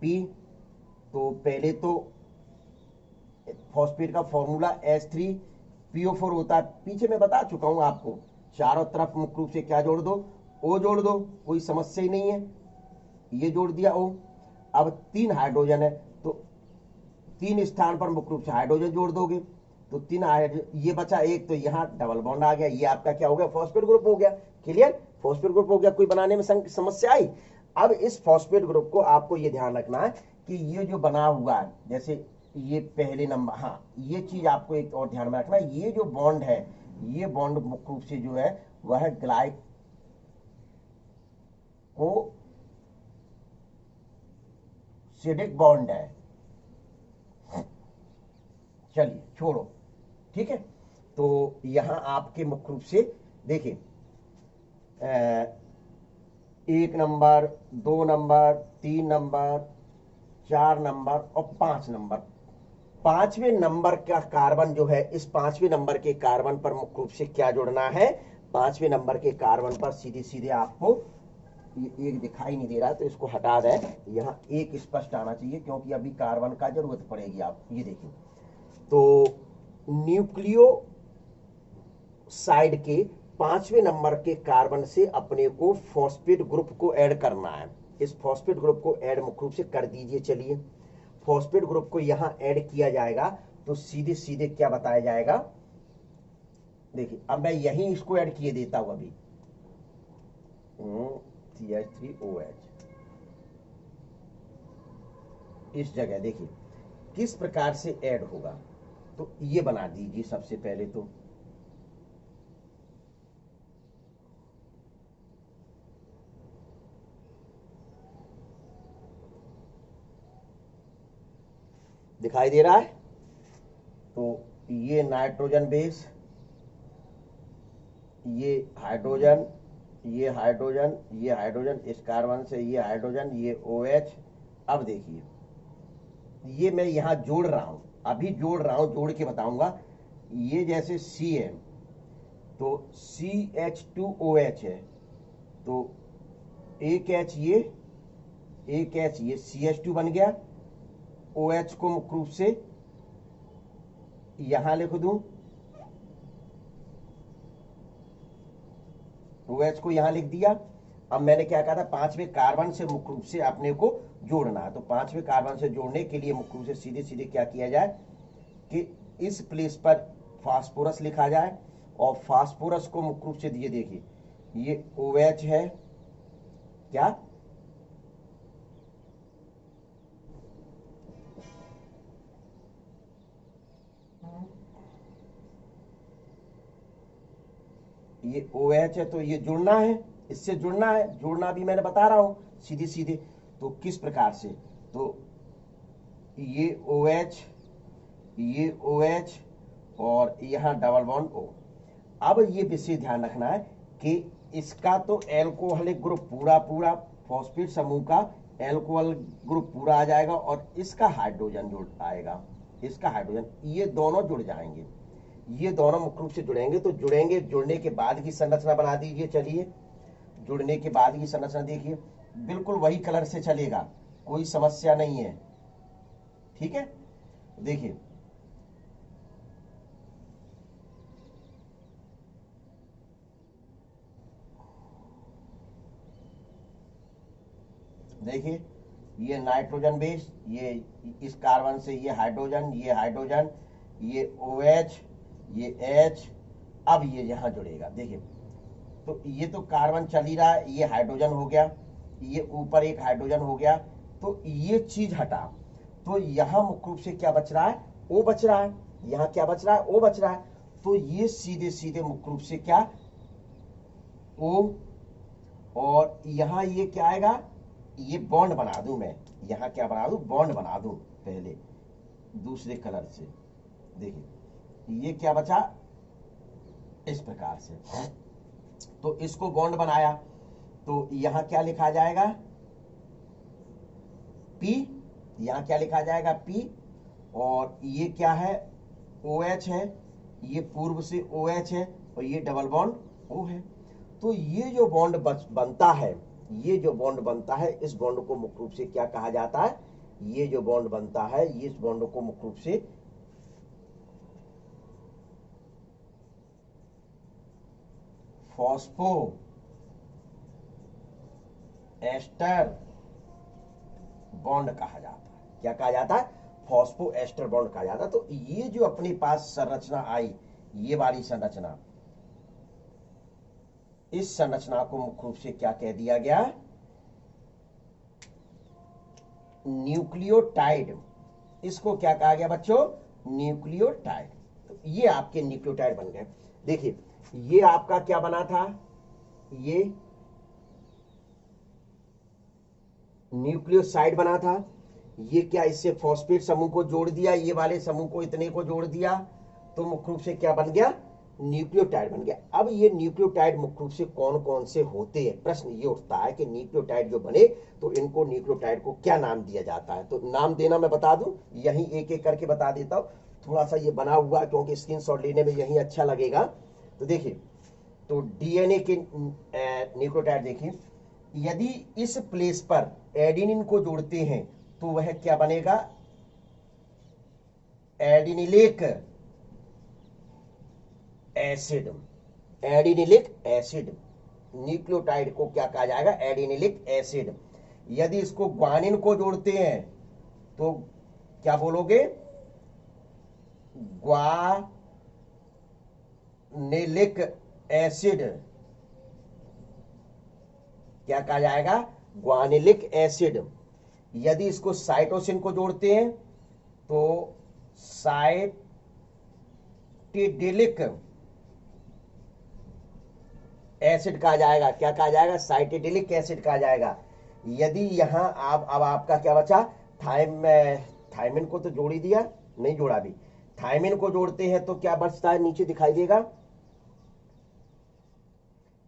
S1: पी। तो पहले तो फॉस्फेट का फॉर्मूला H3PO4 होता है, पीछे मैं बता चुका हूं आपको। चारों तरफ मुख्य रूप से क्या जोड़ दो, O जोड़ दो, कोई समस्या ही नहीं है। ये जोड़ दिया O। अब 3 हाइड्रोजन है तो 3 स्थान पर मुख्य रूप से हाइड्रोजन जोड़ दोगे, तो 3 ये बचा एक, तो यहाँ डबल बॉन्ड आ गया, ये आपका क्या हो गया, फॉस्फेट ग्रुप हो गया। क्लियर? फॉस्फेट ग्रुप हो गया, कोई बनाने में समस्या आई। अब इस फॉस्फेट ग्रुप को आपको ये ध्यान रखना है कि ये जो बना हुआ है, जैसे ये पहले नंबर, हाँ ये चीज आपको एक और ध्यान में रखना है, ये जो बॉन्ड है, ये बॉन्ड मुख्य रूप से जो है वह ग्लाइकोसिडिक बॉन्ड है। चलिए छोड़ो, ठीक है। तो यहां आपके मुख्य रूप से देखिए 1 नंबर, 2 नंबर, 3 नंबर, 4 नंबर और 5 नंबर, 5वें नंबर का कार्बन जो है, इस 5वें नंबर के कार्बन पर मुख्य रूप से क्या जोड़ना है, 5वें नंबर के कार्बन पर सीधे सीधे आपको, ये एक दिखाई नहीं दे रहा तो इसको हटा दें, यहाँ एक स्पष्ट आना चाहिए क्योंकि अभी कार्बन का जरूरत पड़ेगी। आप ये देखिए, तो न्यूक्लियोसाइड के 5वें नंबर के कार्बन से अपने को फॉस्फेट ग्रुप को ऐड करना है। इस फॉस्फेट ग्रुप को ऐड मुख्य रूप से कर दीजिए। चलिए, फॉस्फेट ग्रुप को यहां ऐड किया जाएगा तो सीधे सीधे क्या बताया जाएगा, देखिए अब मैं यहीं इसको ऐड किए देता हूं अभी, CH3OH इस जगह देखिए किस प्रकार से ऐड होगा। तो ये बना दीजिए सबसे पहले, तो दिखाई दे रहा है। तो ये नाइट्रोजन बेस, ये हाइड्रोजन, ये हाइड्रोजन, ये हाइड्रोजन, इस कार्बन से ये हाइड्रोजन, ये OH। अब देखिए ये मैं यहां जोड़ रहा हूं, अभी जोड़ रहा हूं, जोड़ के बताऊंगा। ये जैसे C है तो CH2OH है, तो एक H ये, एक H ये, CH2 बन गया। OH को मुख्य रूप से यहां लिख दूं, OH को यहां लिख दिया। अब मैंने क्या कहा था, 5वें कार्बन से मुख्य रूप से अपने को जोड़ना है। तो 5वें कार्बन से जोड़ने के लिए मुख्य रूप से सीधे सीधे क्या किया जाए कि इस प्लेस पर फास्फोरस लिखा जाए, और फास्फोरस को मुख्य रूप से ये देखिए, ये OH है क्या, ये OH है, तो ये जुड़ना है, इससे जुड़ना है, जुड़ना भी मैंने बता रहा हूं सीधे सीधे। तो किस प्रकार से, तो ये OH, ये OH और यहां डबल बॉन्ड O। अब ये विशेष ध्यान रखना है कि इसका तो एल्कोहलिक ग्रुप पूरा पूरा, फॉस्फेट समूह का एल्कोहल ग्रुप पूरा आ जाएगा, और इसका हाइड्रोजन जुड़ आएगा, इसका हाइड्रोजन, ये दोनों जुड़ जाएंगे, ये दोनों मुख्य रूप से जुड़ेंगे। तो जुड़ेंगे, जुड़ने के बाद की संरचना बना दीजिए। चलिए, जुड़ने के बाद की संरचना देखिए, बिल्कुल वही कलर से चलेगा, कोई समस्या नहीं है। ठीक है, देखिए देखिए, ये नाइट्रोजन बेस, ये इस कार्बन से ये हाइड्रोजन, ये हाइड्रोजन, ये OH, ये H। अब ये यहां जुड़ेगा, देखिए तो ये तो कार्बन चल ही रहा है, ये हाइड्रोजन हो गया, ये ऊपर एक हाइड्रोजन हो गया, तो ये चीज हटा, तो यहां मुख्य रूप से क्या बच रहा है, ओ बच रहा है, यहां क्या बच रहा है, ओ बच रहा है, तो ये सीधे सीधे मुख्य रूप से क्या, ओ, और यहां ये क्या आएगा, ये बॉन्ड बना दूं मैं, यहां क्या बना दूं, बॉन्ड बना दूं पहले दूसरे कलर से, देखिए ये क्या बचा इस प्रकार से, तो इसको बॉन्ड बनाया, तो यहां क्या लिखा जाएगा, P, यहां क्या लिखा जाएगा P, और ये क्या है, OH है, ये पूर्व से OH है, और ये डबल बॉन्ड O है। तो ये जो बॉन्ड बनता है, ये जो बॉन्ड बनता है, इस बॉन्ड को मुख्य रूप से क्या कहा जाता है, ये जो बॉन्ड बनता है, ये इस बॉन्ड को मुख्य रूप से फॉस्फो एस्टर बॉन्ड कहा जाता है। क्या कहा जाता है, फॉस्फो एस्टर बॉन्ड कहा जाता है। तो ये जो अपने पास संरचना आई, ये वाली संरचना, इस संरचना को मुख्य रूप से क्या कह दिया गया, न्यूक्लियोटाइड। इसको क्या कहा गया बच्चों, न्यूक्लियोटाइड। तो ये आपके न्यूक्लियोटाइड बन गए। देखिए ये आपका क्या बना था, ये न्यूक्लियोसाइड बना था, ये क्या इससे फॉस्फेट समूह को जोड़ दिया, ये वाले समूह को इतने को जोड़ दिया, तो मुख्य रूप से क्या बन गया, न्यूक्लियोटाइड बन गया। अब ये न्यूक्लियोटाइड मुख्य रूप से कौन कौन से होते हैं, प्रश्न ये उठता है कि न्यूक्लियोटाइड जो बने तो इनको न्यूक्लियोटाइड को क्या नाम दिया जाता है। तो नाम देना मैं बता दूं, यही एक एक करके बता देता हूं, थोड़ा सा ये बना हुआ क्योंकि स्क्रीनशॉट लेने में यही अच्छा लगेगा। तो देखिए, तो डीएनए के न्यूक्लियोटाइड देखिए, यदि इस प्लेस पर एडेनिन को जोड़ते हैं तो वह क्या बनेगा, adenylic acid. Adenylic acid, nucleotide को क्या कहा जाएगा, एडिनिलिक एसिड। यदि इसको ग्वानिन को जोड़ते हैं तो क्या बोलोगे, ग्वानिलिक एसिड। क्या कहा जाएगा, ग्वानिलिक एसिड। यदि इसको साइटोसिन को जोड़ते हैं तो साइटिडिलिक एसिड कहा जाएगा। क्या कहा जाएगा, साइटिडिलिक एसिड कहा जाएगा। यदि यहां आप, अब आपका क्या बचा, थायमिन को तो जोड़ ही दिया, नहीं जोड़ा भी, थायमिन को जोड़ते हैं तो क्या बचता है, नीचे दिखाई देगा,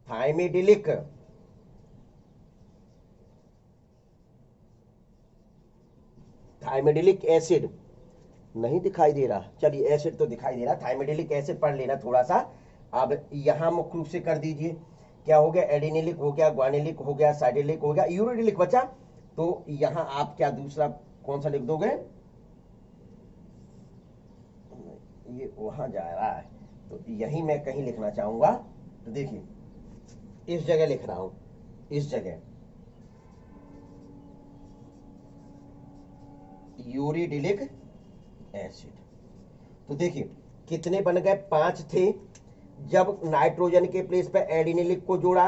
S1: थायमिडिलिक थायमिडिलिक एसिड, नहीं दिखाई दे रहा, चलिए एसिड तो दिखाई दे रहा, थायमिडिलिक एसिड पढ़ लेना थोड़ा सा। अब यहां मुख्य रूप से कर दीजिए, क्या हो गया, एडिनिलिक हो गया, ग्वानिलिक हो गया, साइडिलिक हो गया, यूरिडिलिक बचा। तो यहां आप क्या दूसरा कौन सा लिख दोगे, ये वहां जा रहा है, तो यही मैं कहीं लिखना चाहूंगा। तो देखिए इस जगह लिख रहा हूं, इस जगह यूरिडिलिक एसिड। तो देखिए कितने बन गए, 5 थे। जब नाइट्रोजन के प्लेस पे एडिनिलिक को जोड़ा,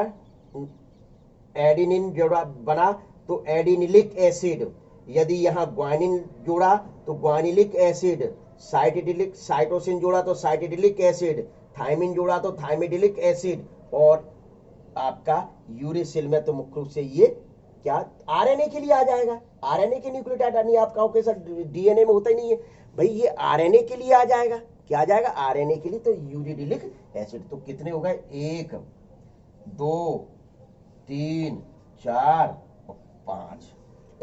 S1: एडिनिन जोड़ा बना तो एडिनिलिक एसिड। यदि यहां ग्वानिन जोड़ा तो ग्वानिलिक एसिड, साइटिडिलिक, साइटोसिन जोड़ा तो साइटिडिलिक एसिड, थायमिन जोड़ा तो थायमिडिलिक एसिड, और आपका यूरिसिल में तो मुख्य रूप से ये क्या आरएनए के लिए आ जाएगा। आरएनए के न्यूक्लियोटाइड नहीं, आपका ओके सर डीएनए में होता ही नहीं है भाई, ये आरएनए के लिए आ जाएगा। क्या आ जाएगा, आरएनए के लिए, तो यूरिडिलिक एसिड। तो कितने हो गए, 1 2 3 4 और 5,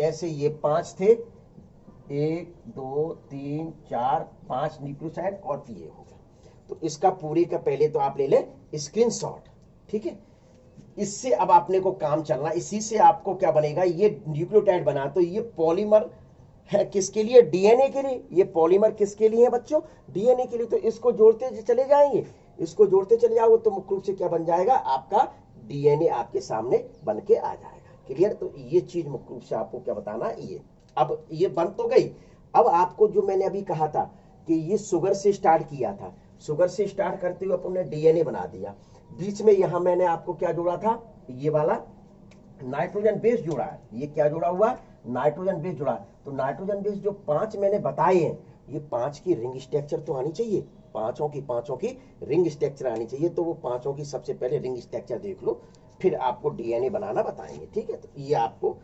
S1: ऐसे ये 5 थे, 1 2 3 4 5 न्यूक्लियोसाइड और ये हो गया। तो इसका पूरी का पहले तो आप ले लें स्क्रीनशॉट, ठीक है। इससे अब आपने को काम चलना, इसी से आपको क्या बनेगा, ये न्यूक्लियोटाइड बना, तो ये पॉलीमर है किसके लिए, डीएनए के लिए। ये पॉलीमर किसके लिए है बच्चों, डीएनए के लिए। तो इसको जोड़ते चले जाएंगे, इसको जोड़ते चले जाओगे तो मुख्य रूप से क्या बन जाएगा, आपका डीएनए आपके सामने बन के आ जाएगा। क्लियर। तो ये चीज मुख्य रूप से आपको क्या बताना, ये अब ये बन तो गई। अब आपको जो मैंने अभी कहा था कि ये शुगर से स्टार्ट किया था, शुगर से स्टार्ट करते हुए अपन ने डीएनए बना दिया। बीच में यहां मैंने आपको क्या जोड़ा था, ये वाला नाइट्रोजन बेस जोड़ा है। ये क्या जोड़ा हुआ, नाइट्रोजन बेस जोड़ा है। तो नाइट्रोजन बेस जो 5 मैंने बताए हैं, ये 5 की रिंग स्ट्रक्चर तो आनी चाहिए, पांचों की रिंग स्ट्रक्चर आनी चाहिए। तो वो पांचों की सबसे पहले रिंग स्ट्रक्चर देख लो, फिर आपको डीएनए बनाना बताएंगे, ठीक है। तो ये आपको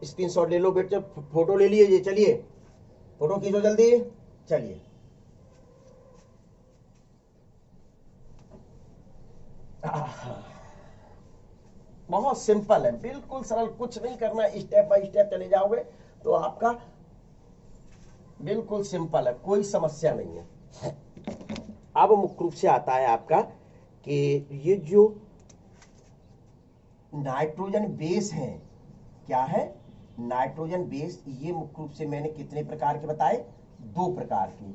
S1: स्क्रीनशॉट ले लो बेटे, फोटो ले लिए, चलिए फोटो खींचो जल्दी, चलिए। बहुत सिंपल है, बिल्कुल सरल, कुछ नहीं करना, स्टेप बाय स्टेप चले जाओगे तो आपका बिल्कुल सिंपल है, कोई समस्या नहीं है। अब मुख्य रूप से आता है आपका कि ये जो नाइट्रोजन बेस है, क्या है, नाइट्रोजन बेस, ये मुख्य रूप से मैंने कितने प्रकार के बताए, 2 प्रकार के,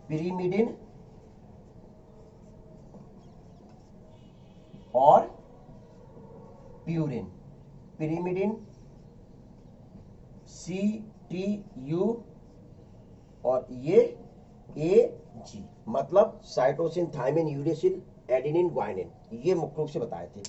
S1: पिरिमिडिन और प्यूरिन। पिरिमिडिन CTU और ये AG, मतलब cytosine, thymine, uracil, adenine, guanine, ये मुख्य रूप से बताए थे।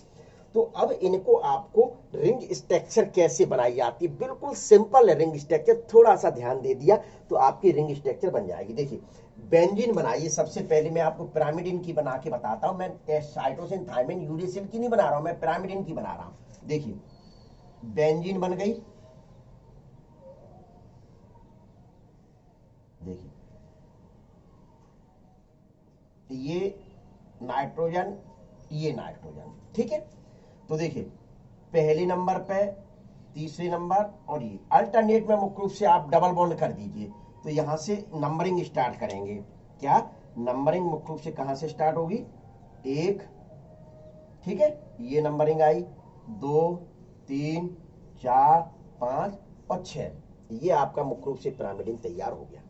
S1: तो अब इनको आपको रिंग स्ट्रक्चर कैसे बनाई जाती है, बिल्कुल सिंपल है रिंग स्ट्रक्चर, थोड़ा सा ध्यान दे दिया तो आपकी रिंग स्ट्रक्चर बन जाएगी। देखिए बेंजीन बनाइए, सबसे पहले मैं आपको पिरामिडिन की बना के बताता हूं। मैं साइटोसिन, थायमिन, यूरेसिल की नहीं बना रहा हूं, मैं पिरामिडिन की बना रहा हूं। देखिए बेंजीन बन गई, देखिए ये नाइट्रोजन, ये नाइट्रोजन, ठीक है। तो देखिए पहले नंबर पे, तीसरे नंबर, और ये अल्टरनेट में मुख्य रूप से आप डबल बॉन्ड कर दीजिए। तो यहां से नंबरिंग स्टार्ट करेंगे, क्या नंबरिंग मुख्य रूप से कहां से स्टार्ट होगी, 1, ठीक है, ये नंबरिंग आई, 2, 3, 4, 5 और 6, ये आपका मुख्य रूप से पिरामिडिन तैयार हो गया।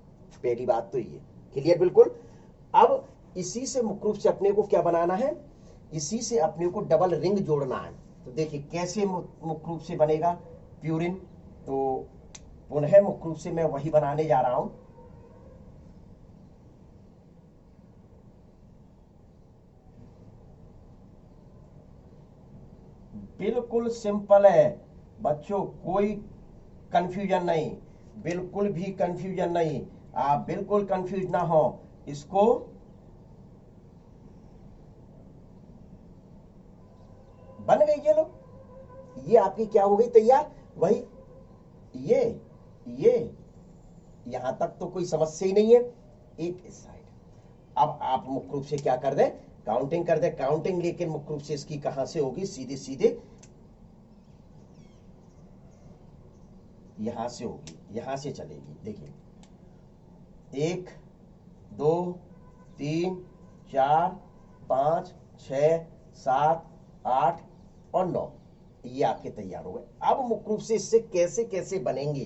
S1: पहली बात तो ये क्लियर बिल्कुल। अब इसी से मुख्य रूप से अपने को क्या बनाना है, इसी से अपने को डबल रिंग जोड़ना है। तो देखिए कैसे मुख्य रूप से बनेगा प्यूरिन, तो पुनः मुख्य रूप से मैं वही बनाने जा रहा हूं। बिल्कुल सिंपल है बच्चों, कोई कंफ्यूजन नहीं, बिल्कुल भी कंफ्यूजन नहीं, आप बिल्कुल कंफ्यूज ना हो। इसको बन गई, ये लो, ये आपकी क्या हो गई तैयार, वही ये यहां तक तो कोई समस्या ही नहीं है। एक इस साइड, अब आप मुख्य रूप से क्या कर दें, काउंटिंग कर दें, काउंटिंग, लेकिन मुख्य रूप से इसकी कहां से होगी, सीधे सीधे यहां से होगी, यहां से चलेगी। देखिए 1, 2, 3, 4, 5, 6, 7, 8 और 9, ये आपके तैयार हो गए। अब मुख्य रूप से इससे कैसे कैसे बनेंगे,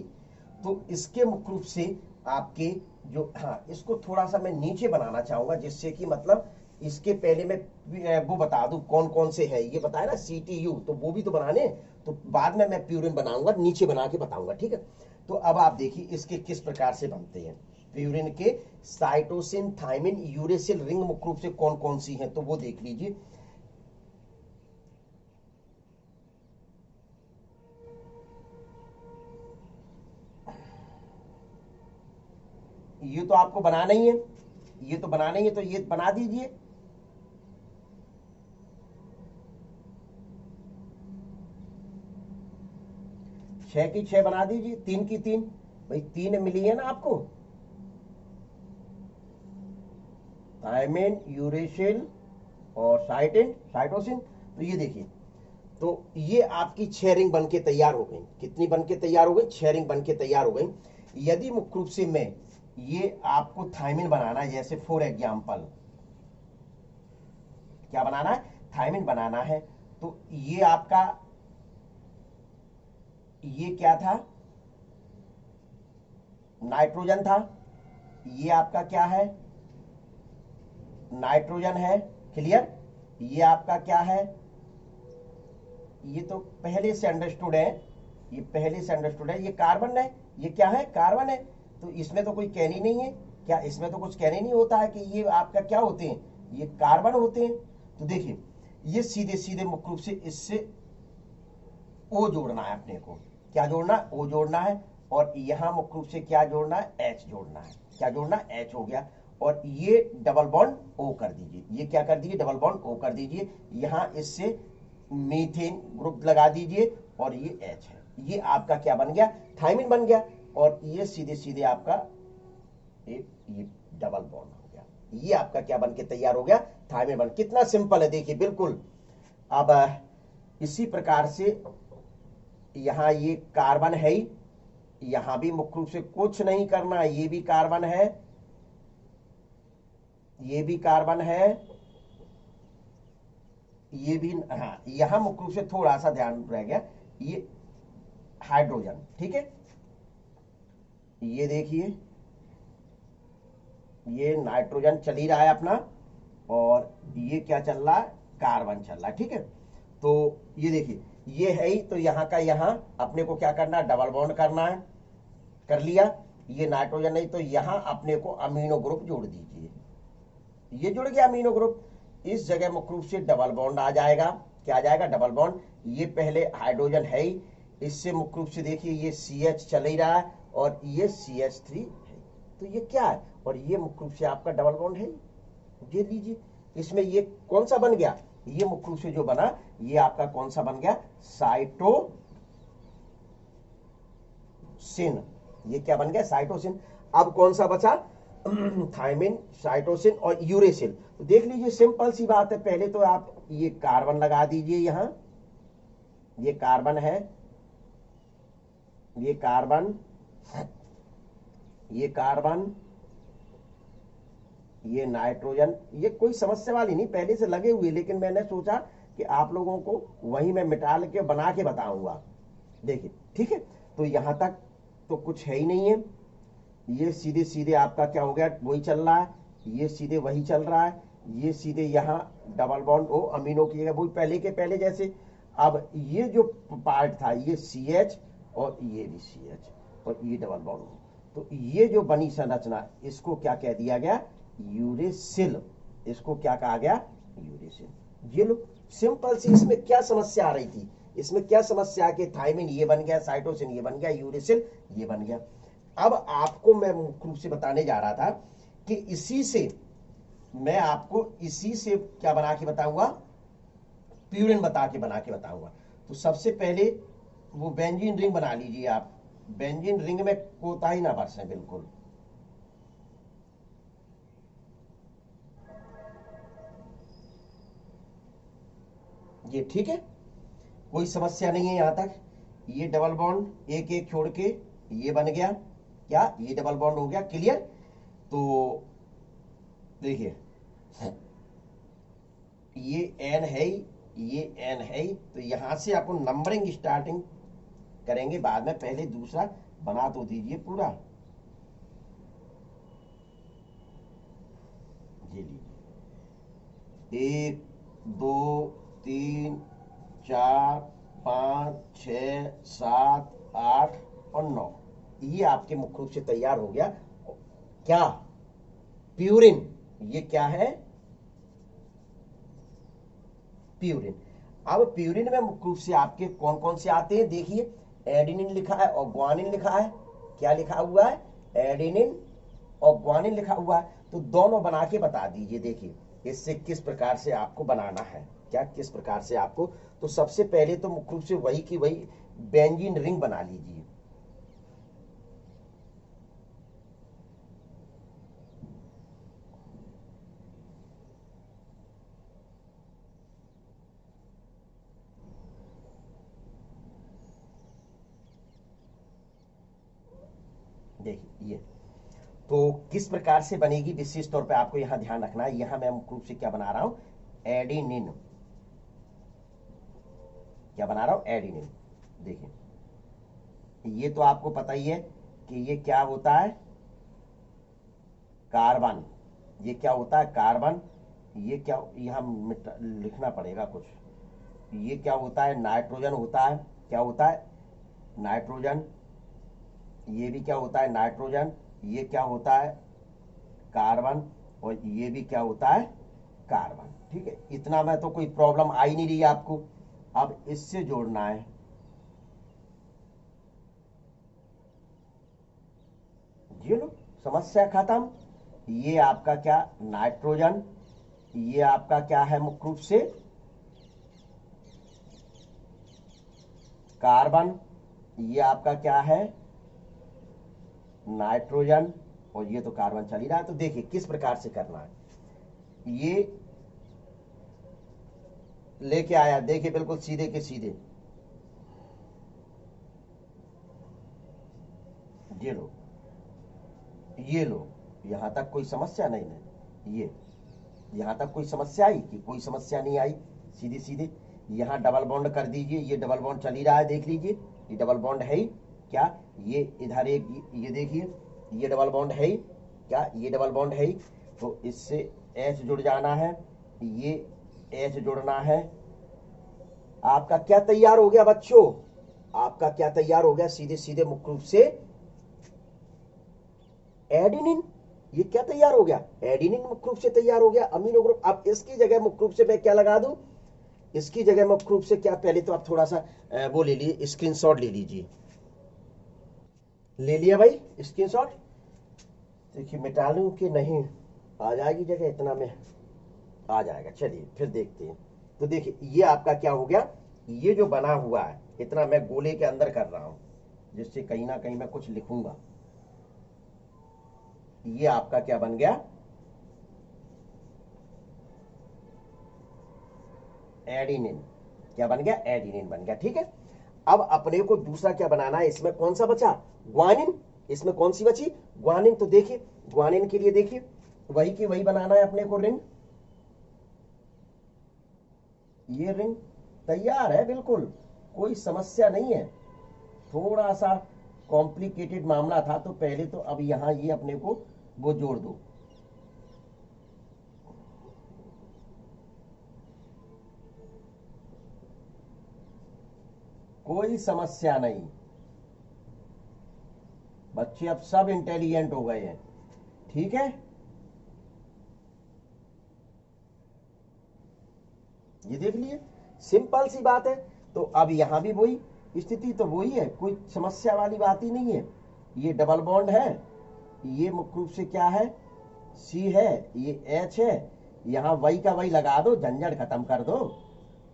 S1: तो इसके मुख्य रूप से आपके जो, हाँ इसको थोड़ा सा मैं नीचे बनाना चाहूंगा, जिससे कि मतलब इसके पहले मैं वो बता दूं कौन कौन से है, ये बताया ना CTU, तो वो भी तो बनाने, तो बाद में मैं प्यूरिन बनाऊंगा, नीचे बना के बताऊंगा, ठीक है। तो अब आप देखिए इसके किस प्रकार से बनते हैं प्यूरिन के, साइटोसिन, थायमिन, यूरेसिल रिंग मुख्य रूप से कौन कौन सी हैं, तो वो देख लीजिए। ये तो आपको बनाना ही है, ये तो बनाना ही है, तो ये बना दीजिए। छह की छह बना दीजिए, 3 की 3, भाई 3 मिली है ना आपको, थायमिन, यूरेसिल और साइटोसिन। तो ये देखिए, तो ये आपकी 6 रिंग बन के तैयार हो गई। कितनी बन के तैयार हो गई, 6 रिंग बन के तैयार हो गई। यदि मुख्य रूप से मैं ये आपको थायमिन बनाना है, जैसे फॉर एग्जाम्पल क्या बनाना है, थायमिन बनाना है, तो ये आपका, ये क्या था, नाइट्रोजन था, ये आपका क्या है, नाइट्रोजन है, क्लियर। ये आपका क्या है, ये तो पहले से अंडरस्टूड है, ये पहले से अंडरस्टूड है, ये कार्बन है, ये क्या है, कार्बन है, तो इसमें तो कोई कहनी नहीं है। क्या इसमें तो कुछ कहने नहीं होता है कि ये आपका क्या होते हैं, ये कार्बन होते हैं। तो देखिए ये सीधे सीधे मुख्य रूप से इससे ओ जोड़ना है अपने को। क्या जोड़ना है? ओ जोड़ना है। और यहां मुख्य रूप से क्या जोड़ना है? एच जोड़ना है। क्या जोड़ना है? एच हो गया। और ये डबल बॉन्ड ओ कर दीजिए। ये क्या कर दीजिए? डबल बॉन्ड ओ कर दीजिए। यहां इससे मीथेन ग्रुप लगा दीजिए और ये एच है। ये आपका क्या बन गया? थायमिन बन गया। और ये सीधे सीधे आपका ये डबल बॉन्ड हो गया। ये आपका क्या बन के तैयार हो गया? थायमिन बन। कितना सिंपल है देखिए, बिल्कुल। अब इसी प्रकार से यहां ये कार्बन है ही, यहां भी मुख्य रूप से कुछ नहीं करना है। ये भी कार्बन है, ये भी कार्बन है, ये भी। हाँ, यहां मुख्य रूप से थोड़ा सा ध्यान रह गया, ये हाइड्रोजन। ठीक है, ये देखिए ये नाइट्रोजन चल ही रहा है अपना, और ये क्या चल रहा है? कार्बन चल रहा है। ठीक है, तो ये देखिए ये है ही, तो यहाँ का यहाँ अपने को क्या करना है? डबल बॉन्ड करना है। कर लिया। ये नाइट्रोजन नहीं, तो यहाँ अपने को अमीनो ग्रुप जोड़ दीजिए। ये जुड़ गया अमीनो ग्रुप। इस जगह मुख्य रूप से डबल बॉन्ड आ जाएगा। क्या आ जाएगा? Double bond. ये पहले हाइड्रोजन है ही, इससे मुख्य रूप से देखिए ये CH चल ही रहा है और ये CH3 है। तो ये क्या है? और ये मुख्य रूप से आपका डबल बॉन्ड है। ये लीजिए, इसमें ये कौन सा बन गया? ये मुख्य रूप से जो बना ये आपका कौन सा बन गया? साइटोसिन। ये क्या बन गया? साइटोसिन। अब कौन सा बचा? थायमिन, साइटोसिन और यूरेसिल। तो देख लीजिए सिंपल सी बात है। पहले तो आप ये कार्बन लगा दीजिए, यहां ये कार्बन है, ये कार्बन, ये कार्बन, ये नाइट्रोजन। ये कोई समस्या वाली नहीं, पहले से लगे हुए, लेकिन मैंने सोचा कि आप लोगों को वही मैं मिटा के बना के बताऊंगा। देखिए ठीक है, तो यहां तक तो कुछ है ही नहीं है। ये सीधे सीधे आपका क्या हो गया? वही चल रहा है। ये सीधे वही चल रहा है। ये सीधे यहाँ डबल बॉन्ड ओ अमीनो की जगह वही पहले के पहले जैसे। अब ये जो पार्ट था ये CH और ये भी CH और ये डबल बॉन्ड। तो ये जो बनी संरचना, इसको क्या कह दिया गया? यूरेसिल। इसको क्या कहा गया? यूरेसिल। ये लो सिंपल सी। इसमें क्या समस्या आ रही थी? इसमें क्या समस्या कि थायमिन ये बन गया, साइटोसिन ये बन गया, यूरेसिल ये बन गया। अब आपको मैं मुख्य रूप से बताने जा रहा था कि इसी से मैं आपको इसी से क्या बना के बताऊंगा? प्यूरिन बना के बताऊंगा। तो सबसे पहले वो बेंजीन रिंग बना लीजिए आप। बेंजीन रिंग में कोताही ना बरसें बिल्कुल। ये ठीक है, कोई समस्या नहीं है यहां तक। ये डबल बॉन्ड एक एक छोड़ के ये बन गया। क्या? ये डबल बॉन्ड हो गया। क्लियर? तो देखिए ये N है ही, ये N है ही, तो यहां से आपको नंबरिंग स्टार्टिंग करेंगे बाद में। पहले दूसरा बना तो दीजिए पूरा। ये लीजिए 1 2 3 4 5 6 7 8 और 9। ये आपके मुख्य रूप से तैयार हो गया। क्या? प्यूरिन। ये क्या है? प्यूरिन। अब प्यूरिन में मुख्य रूप से आपके कौन कौन से आते हैं? देखिए एडिनिन लिखा है और ग्वानिन लिखा है। क्या लिखा हुआ है? एडिनिन और ग्वानिन लिखा हुआ है। तो दोनों बना के बता दीजिए। देखिए इससे किस प्रकार से आपको बनाना है, क्या किस प्रकार से आपको। तो सबसे पहले तो मुख्य रूप से वही की वही बेंजीन रिंग बना लीजिए। देखिए ये तो किस प्रकार से बनेगी, विशेष तौर पे आपको यहां ध्यान रखना है। यहां मैं मुख्य रूप से क्या बना रहा हूं? एडिनिन। क्या बना रहा हूं? एडिनिन। देखिए ये तो आपको पता ही है कि ये क्या होता है? कार्बन। ये क्या होता है? कार्बन। ये क्या यहां लिखना पड़ेगा कुछ। ये क्या होता है? नाइट्रोजन होता है। क्या होता है? नाइट्रोजन। ये भी क्या होता है? नाइट्रोजन। ये क्या होता है? कार्बन, और ये भी क्या होता है, कार्बन। ठीक है, इतना में तो कोई प्रॉब्लम आ ही नहीं रही आपको। अब इससे जोड़ना है, ये लो समस्या खत्म। ये आपका क्या, नाइट्रोजन, ये आपका क्या है मुख्य रूप से कार्बन, ये आपका क्या है नाइट्रोजन, और ये तो कार्बन चल ही रहा है। तो देखिए किस प्रकार से करना है। ये लेके आया, देखिए बिल्कुल सीधे के सीधे, ये लो, ये लो, यहां तक कोई समस्या नहीं है। ये यहां तक कोई समस्या आई कि कोई समस्या नहीं आई, सीधे सीधे। यहां डबल बॉन्ड कर दीजिए, ये डबल बॉन्ड चल ही रहा है, देख लीजिए ये डबल बॉन्ड है ही क्या, ये इधर एक, ये देखिए ये डबल बॉन्ड है ही क्या, ये डबल बॉन्ड है ही। तो इससे एच जुड़ जाना है, ये एच जुड़ना है। आपका क्या तैयार हो गया बच्चों, आपका क्या तैयार हो गया, सीधे सीधे मुख्य रूप से एडिनिन। ये क्या तैयार हो गया, एडिनिन मुख्य रूप से तैयार हो गया, अमीनो ग्रुप। अब इसकी जगह मुख्य रूप से मैं क्या लगा दूं, इसकी जगह मुख्य रूप से क्या, पहले तो आप थोड़ा सा वो ले लीजिए, स्क्रीनशॉट ले लीजिए। ले लिया भाई स्क्रीनशॉट, देखिए मिटा लूं कि नहीं, आ जाएगी जगह, इतना में आ जाएगा। चलिए फिर देखते हैं। तो देखिए ये आपका क्या हो गया, ये जो बना हुआ है, इतना मैं गोले के अंदर कर रहा हूं, जिससे कहीं ना कहीं मैं कुछ लिखूंगा। ये आपका क्या बन गया, एडिनिन। क्या बन गया, एडिनिन बन गया। ठीक है, अब अपने को दूसरा क्या बनाना है, इसमें कौन सा बचा, ग्वानिन। इसमें कौन सी बची, ग्वानिन। तो देखिए ग्वानिन के लिए देखिए वही की वही बनाना है अपने को, रिंग। ये रिंग तैयार है, बिल्कुल कोई समस्या नहीं है। थोड़ा सा कॉम्प्लिकेटेड मामला था, तो पहले तो अब यहां ये अपने को वो जोड़ दो, कोई समस्या नहीं। बच्चे अब सब इंटेलिजेंट हो गए हैं। ठीक है, ये देख लिए, सिंपल सी बात है। तो अब यहां भी वही स्थिति, तो वही है, कोई समस्या वाली बात ही नहीं है। ये डबल बॉन्ड है, ये मुख्य रूप से क्या है, सी है, ये एच है, यहां वही का वही लगा दो, झंझट खत्म कर दो,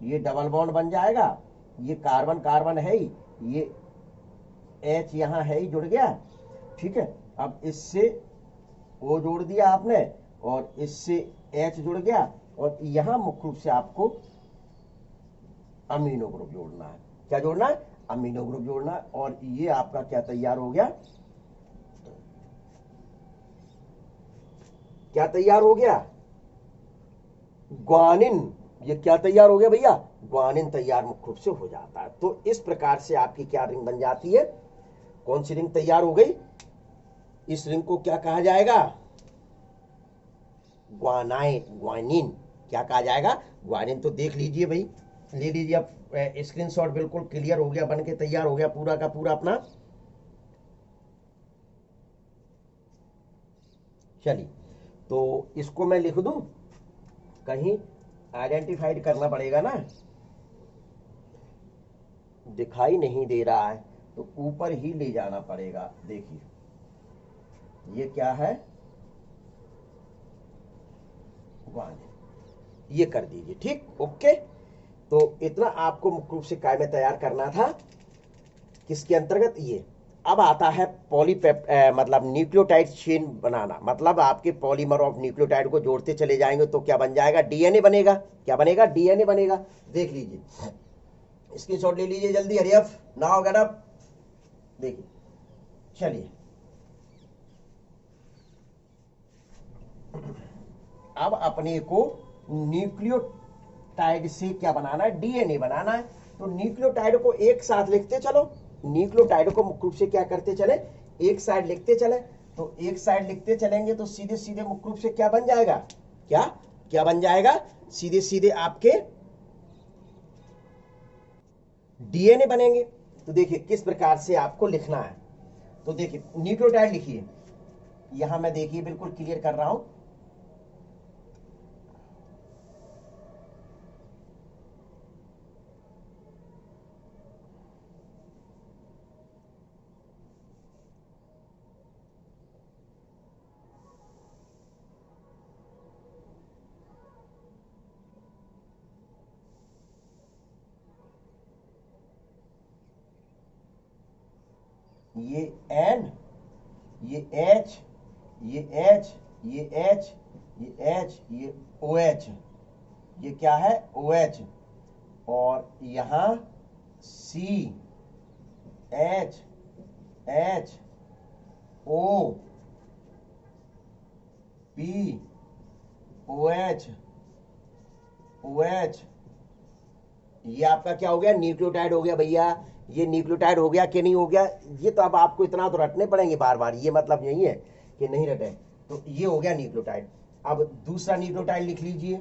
S1: ये डबल बॉन्ड बन जाएगा। ये कार्बन कार्बन है ही, ये एच यहां है ही, जुड़ गया। ठीक है, अब इससे ओ जोड़ दिया आपने, और इससे एच जुड़ गया, और यहां मुख्य रूप से आपको अमीनो ग्रुप जोड़ना है। क्या जोड़ना है, अमीनो ग्रुप जोड़ना है। और ये आपका क्या तैयार हो गया, क्या तैयार हो गया, ग्वानिन। ये क्या तैयार हो गया भैया, ग्वानिन तैयार मुख्य रूप से हो जाता है। तो इस प्रकार से आपकी क्या रिंग बन जाती है, कौन सी रिंग तैयार हो गई, इस रिंग को क्या कहा जाएगा, ग्वानाइन, ग्वानिन। क्या कहा जाएगा, ग्वानिन। तो देख लीजिए भाई, ले लीजिए अब स्क्रीनशॉट, बिल्कुल क्लियर हो गया, बन के तैयार हो गया पूरा का पूरा अपना। चलिए तो इसको मैं लिख दूं, कहीं आइडेंटिफाइड करना पड़ेगा ना, दिखाई नहीं दे रहा है तो ऊपर ही ले जाना पड़ेगा। देखिए ये क्या है, ग्वानिन, ये कर दीजिए। ठीक, ओके। तो इतना आपको मुख्य रूप से काय में तैयार करना था, किसके अंतर्गत, ये। अब आता है मतलब न्यूक्लियोटाइड चेन बनाना, मतलब आपके पॉलीमर ऑफ न्यूक्लियोटाइड को जोड़ते चले जाएंगे तो क्या बन जाएगा, डीएनए बनेगा। क्या बनेगा, डीएनए बनेगा। देख लीजिए, स्क्रीनशॉट ले लीजिए जल्दी, hurry up now get up. देखिए, चलिए अब अपने को न्यूक्लियोटाइड से क्या बनाना है, डीएनए बनाना है। तो न्यूक्लियोटाइड को एक साथ लिखते चलो, न्यूक्लियोटाइड को मुख्य रूप से क्या करते चले, एक साइड लिखते चले। तो एक साइड लिखते चलेंगे तो सीधे सीधे मुख्य रूप से क्या बन जाएगा, क्या क्या बन जाएगा, सीधे सीधे आपके डीएनए बनेंगे। तो देखिए किस प्रकार से आपको लिखना है। तो देखिए न्यूक्लियोटाइड लिखिए, यहां मैं देखिए बिल्कुल क्लियर कर रहा हूं। ये एन, ये एच, ये एच, ये एच, ये एच, ये ओ एच, ये क्या है ओ एच, और यहां C H H O P O H O H, ये आपका क्या हो गया, न्यूक्लियोटाइड हो गया भैया। ये न्यूक्लियोटाइड हो गया कि नहीं हो गया, ये तो अब आपको इतना तो रटने पड़ेंगे बार बार, ये मतलब नहीं है कि नहीं रटे। तो ये हो गया न्यूक्लियोटाइड। अब दूसरा न्यूक्लियोटाइड लिख लीजिए,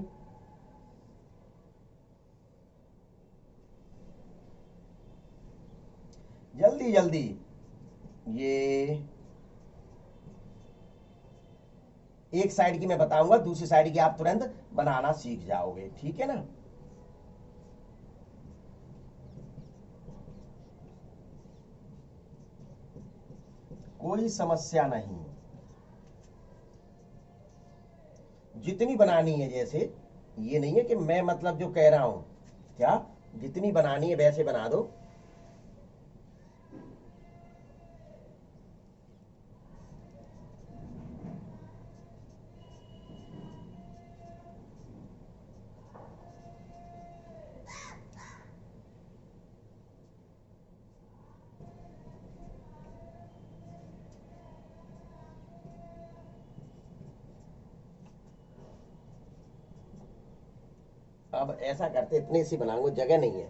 S1: जल्दी जल्दी। ये एक साइड की मैं बताऊंगा, दूसरी साइड की आप तुरंत बनाना सीख जाओगे, ठीक है ना। कोई समस्या नहीं, जितनी बनानी है, जैसे ये नहीं है कि मैं मतलब जो कह रहा हूं, क्या जितनी बनानी है वैसे बना दो। अब ऐसा करते, इतने सी बनाऊंगा, जगह नहीं है,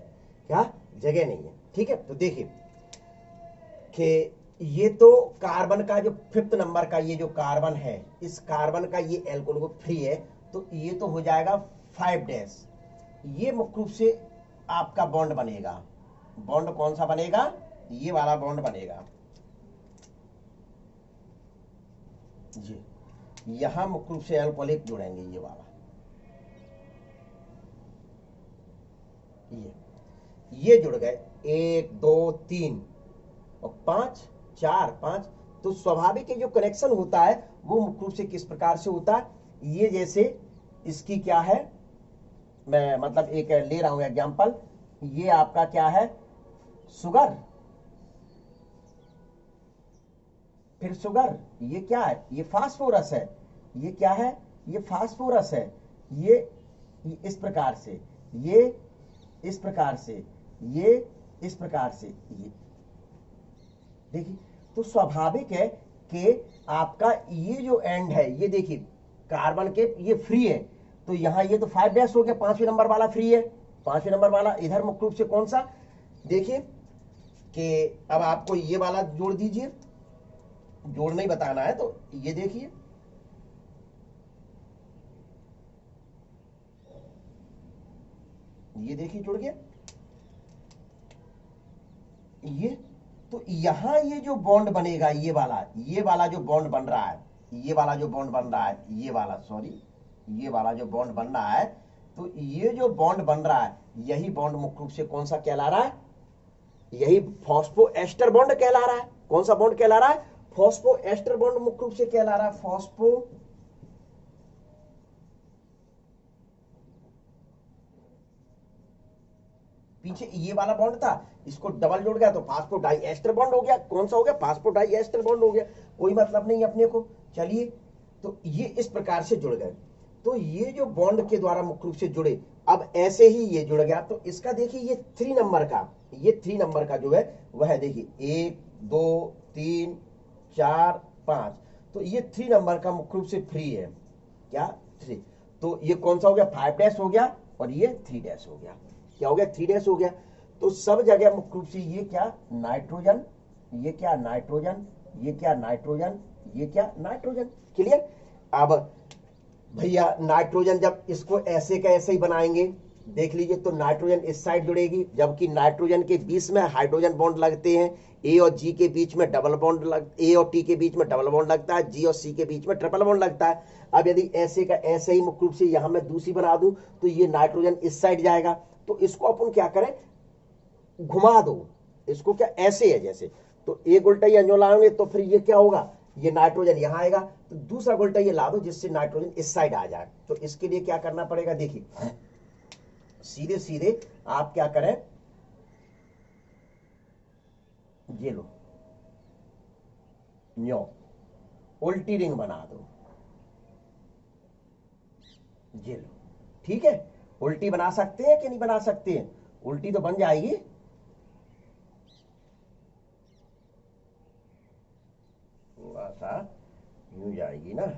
S1: क्या जगह नहीं है, ठीक है। तो देखिए कि ये तो कार्बन का जो फिफ्थ नंबर का ये जो कार्बन है, इस कार्बन का ये एल्कोहल ग्रुप फ्री है, तो ये तो हो जाएगा 5 डैश। ये मुख्य रूप से आपका बॉन्ड बनेगा। बॉन्ड कौन सा बनेगा, ये वाला बॉन्ड बनेगा जी। यहां मुख्य रूप से एल्कोहलिक जुड़ेंगे, ये वाला, ये जुड़ गए, 1 2 3 और 5, 4 5। तो स्वाभाविक जो कनेक्शन होता है वो मुख्य रूप से किस प्रकार से होता है, ये जैसे इसकी क्या है, मैं मतलब एक ले रहा हूं एग्जांपल, ये आपका क्या है शुगर, फिर शुगर, ये क्या है, ये फास्फोरस है, ये क्या है, ये फास्फोरस है, ये इस प्रकार से, ये इस प्रकार से, ये इस प्रकार से, ये देखिए। तो स्वाभाविक है कि आपका ये जो एंड है, ये देखिए कार्बन के ये फ्री है, तो यहां ये तो 5 डैश हो गया, 5वें नंबर वाला फ्री है, 5वें नंबर वाला इधर मुख्य रूप से कौन सा, देखिए कि अब आपको ये वाला जोड़ दीजिए, जोड़ नहीं बताना है, तो ये देखिए, ये देखिए जुड़ गया ये। तो यहां ये जो बॉन्ड बनेगा, ये वाला जो बॉन्ड बन रहा है, ये वाला जो बॉन्ड बन रहा है, ये वाला सॉरी, ये वाला जो बॉन्ड बन रहा है, तो ये जो बॉन्ड बन रहा है, यही बॉन्ड मुख्य रूप से कौन सा कहला रहा है, यही फॉस्फो एस्टर बॉन्ड कहला रहा है। कौन सा बॉन्ड कहला रहा है, फॉस्फो एस्टर बॉन्ड मुख्य रूप से कहला रहा है, फॉस्फो पीछे ये वाला बॉन्ड था, इसको डबल जोड़ गया तो फास्फोडाई एस्टर बॉन्ड हो गया। कौन सा हो गया, फास्फोडाई एस्टर बॉन्ड हो गया, कोई मतलब नहीं अपने को। चलिए, तो ये इस प्रकार से जुड़ गए। तो ये जो बॉन्ड के द्वारा मुख्य रूप से जुड़े, अब ऐसे ही ये जुड़ गया, तो इसका देखिए ये 3 नंबर का, ये 3 नंबर का जो है वह है, देखिए 1 2 3 4 5, तो ये 3 नंबर का मुख्य रूप से फ्री है, क्या 3। तो ये कौन सा हो गया, 5 डैश हो गया, और ये 3 डैश हो गया, क्या हो गया 3 डैश हो गया। तो सब जगह मुख्य रूप से ये क्या नाइट्रोजन, ये क्या नाइट्रोजन, ये क्या नाइट्रोजन, ये क्या नाइट्रोजन, क्लियर। अब भैया नाइट्रोजन जब इसको ऐसे का ऐसे ही बनाएंगे, देख लीजिए, तो नाइट्रोजन इस साइड जुड़ेगी, जबकि नाइट्रोजन के बीच में हाइड्रोजन बॉन्ड लगते हैं। ए और जी के बीच में डबल बॉन्ड ए और टी के बीच में डबल बॉन्ड लगता है, जी और सी के बीच में ट्रिपल बॉन्ड लगता है। अब यदि ऐसे का ऐसे ही मुख्य रूप से यहां मैं दूसरी बना दूं तो ये नाइट्रोजन इस साइड जाएगा, तो इसको अपन क्या करें, घुमा दो इसको, क्या ऐसे है जैसे, तो एक उल्टा ये अंजो लाएंगे तो फिर ये क्या होगा, ये नाइट्रोजन यहां आएगा, तो दूसरा उल्टा ये ला दो जिससे नाइट्रोजन इस साइड आ जाए। तो इसके लिए क्या करना पड़ेगा, देखिए सीधे सीधे आप क्या करें, ये लो न्यो उल्टी रिंग बना दो, ये लो, ठीक है। उल्टी बना सकते हैं कि नहीं बना सकते हैं, उल्टी तो बन जाएगी, थोड़ा सा यूं जाएगी ना,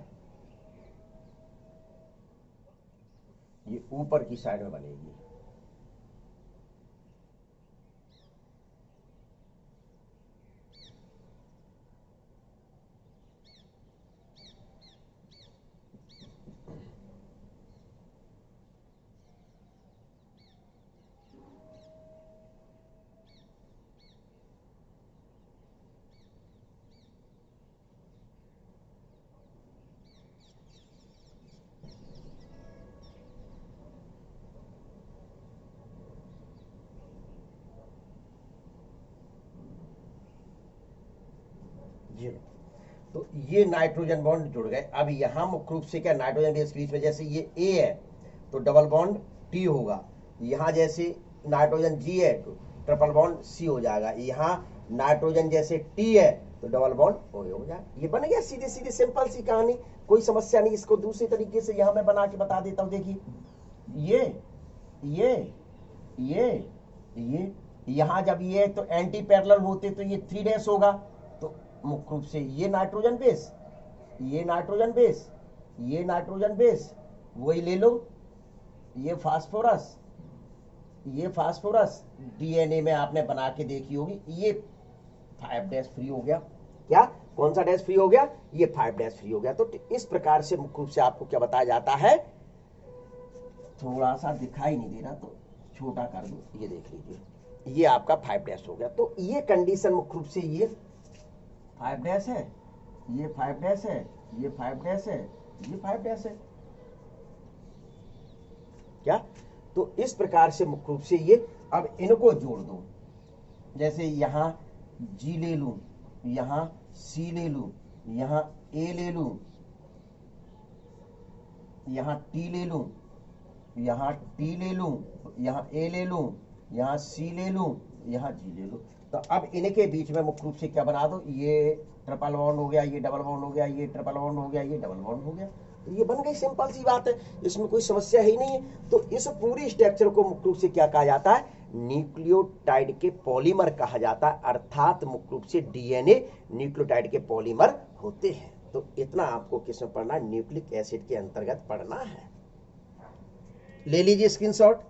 S1: ये ऊपर की साइड में बनेगी। ये लो, तो ये नाइट्रोजन बॉन्ड जुड़ गए। अब यहां मुख्य रूप से क्या, नाइट्रोजन बेस के बीच में जैसे ये ए है तो डबल बॉन्ड टी होगा, यहां जैसे नाइट्रोजन जी है तो ट्रिपल बॉन्ड सी हो जाएगा, यहां नाइट्रोजन जैसे टी है तो डबल बॉन्ड ओ हो जाए। ये बन गया सीधे सीधे सिंपल सी कहानी, कोई समस्या नहीं। इसको दूसरे तरीके से यहां मैं बना के बता देता हूं, देखिए ये ये ये यहां जब ये तो एंटी पैरेलल होते तो ये 3 डैश होगा, तो मुख्य रूप से ये नाइट्रोजन बेस, ये नाइट्रोजन बेस, ये नाइट्रोजन बेस, वही ले लो, ये फास्फोरस, ये फास्फोरस डीएनए में आपने बना के देखी होगी, ये 5 डैश फ्री हो गया। क्या, कौन सा डैश फ्री हो गया, ये 5 डैश फ्री हो गया। तो इस प्रकार से मुख्य रूप से आपको क्या बताया जाता है, थोड़ा सा दिखाई नहीं दे रहा तो छोटा कर दो, ये देख लीजिए, ये आपका 5 डैश हो गया। तो ये कंडीशन मुख्य रूप से ये 5 डैश है, ये 5 डैश है, ये 5 डैश है, ये 5 डैश है, क्या। तो इस प्रकार से मुख्य रूप से ये, अब इनको जोड़ दो, जैसे यहां जी ले लूं, यहां सी ले लूं, यहां ए ले लूं, यहां टी ले लूं, यहां टी ले लूं, यहां ए ले लूं, यहां सी ले लूं, यहां जी ले लूं। तो अब इनके बीच में मुख्य रूप से क्या बना दो, ये ट्रिपल बॉन्ड हो गया, ये डबल बॉन्ड हो गया, ये ट्रिपल बॉन्ड हो गया, ये डबल बॉन्ड हो गया, तो ये बन गई, सिंपल सी बात है, इसमें कोई समस्या ही नहीं है। तो इस पूरी स्ट्रक्चर को मुख्य रूप से क्या कहा जाता है, न्यूक्लियोटाइड के पॉलीमर कहा जाता है, अर्थात मुख्य रूप से डीएनए न्यूक्लियोटाइड के पॉलीमर होते हैं। तो इतना आपको किसमें पढ़ना है, न्यूक्लिक एसिड के अंतर्गत पढ़ना है। ले लीजिए स्क्रीनशॉट।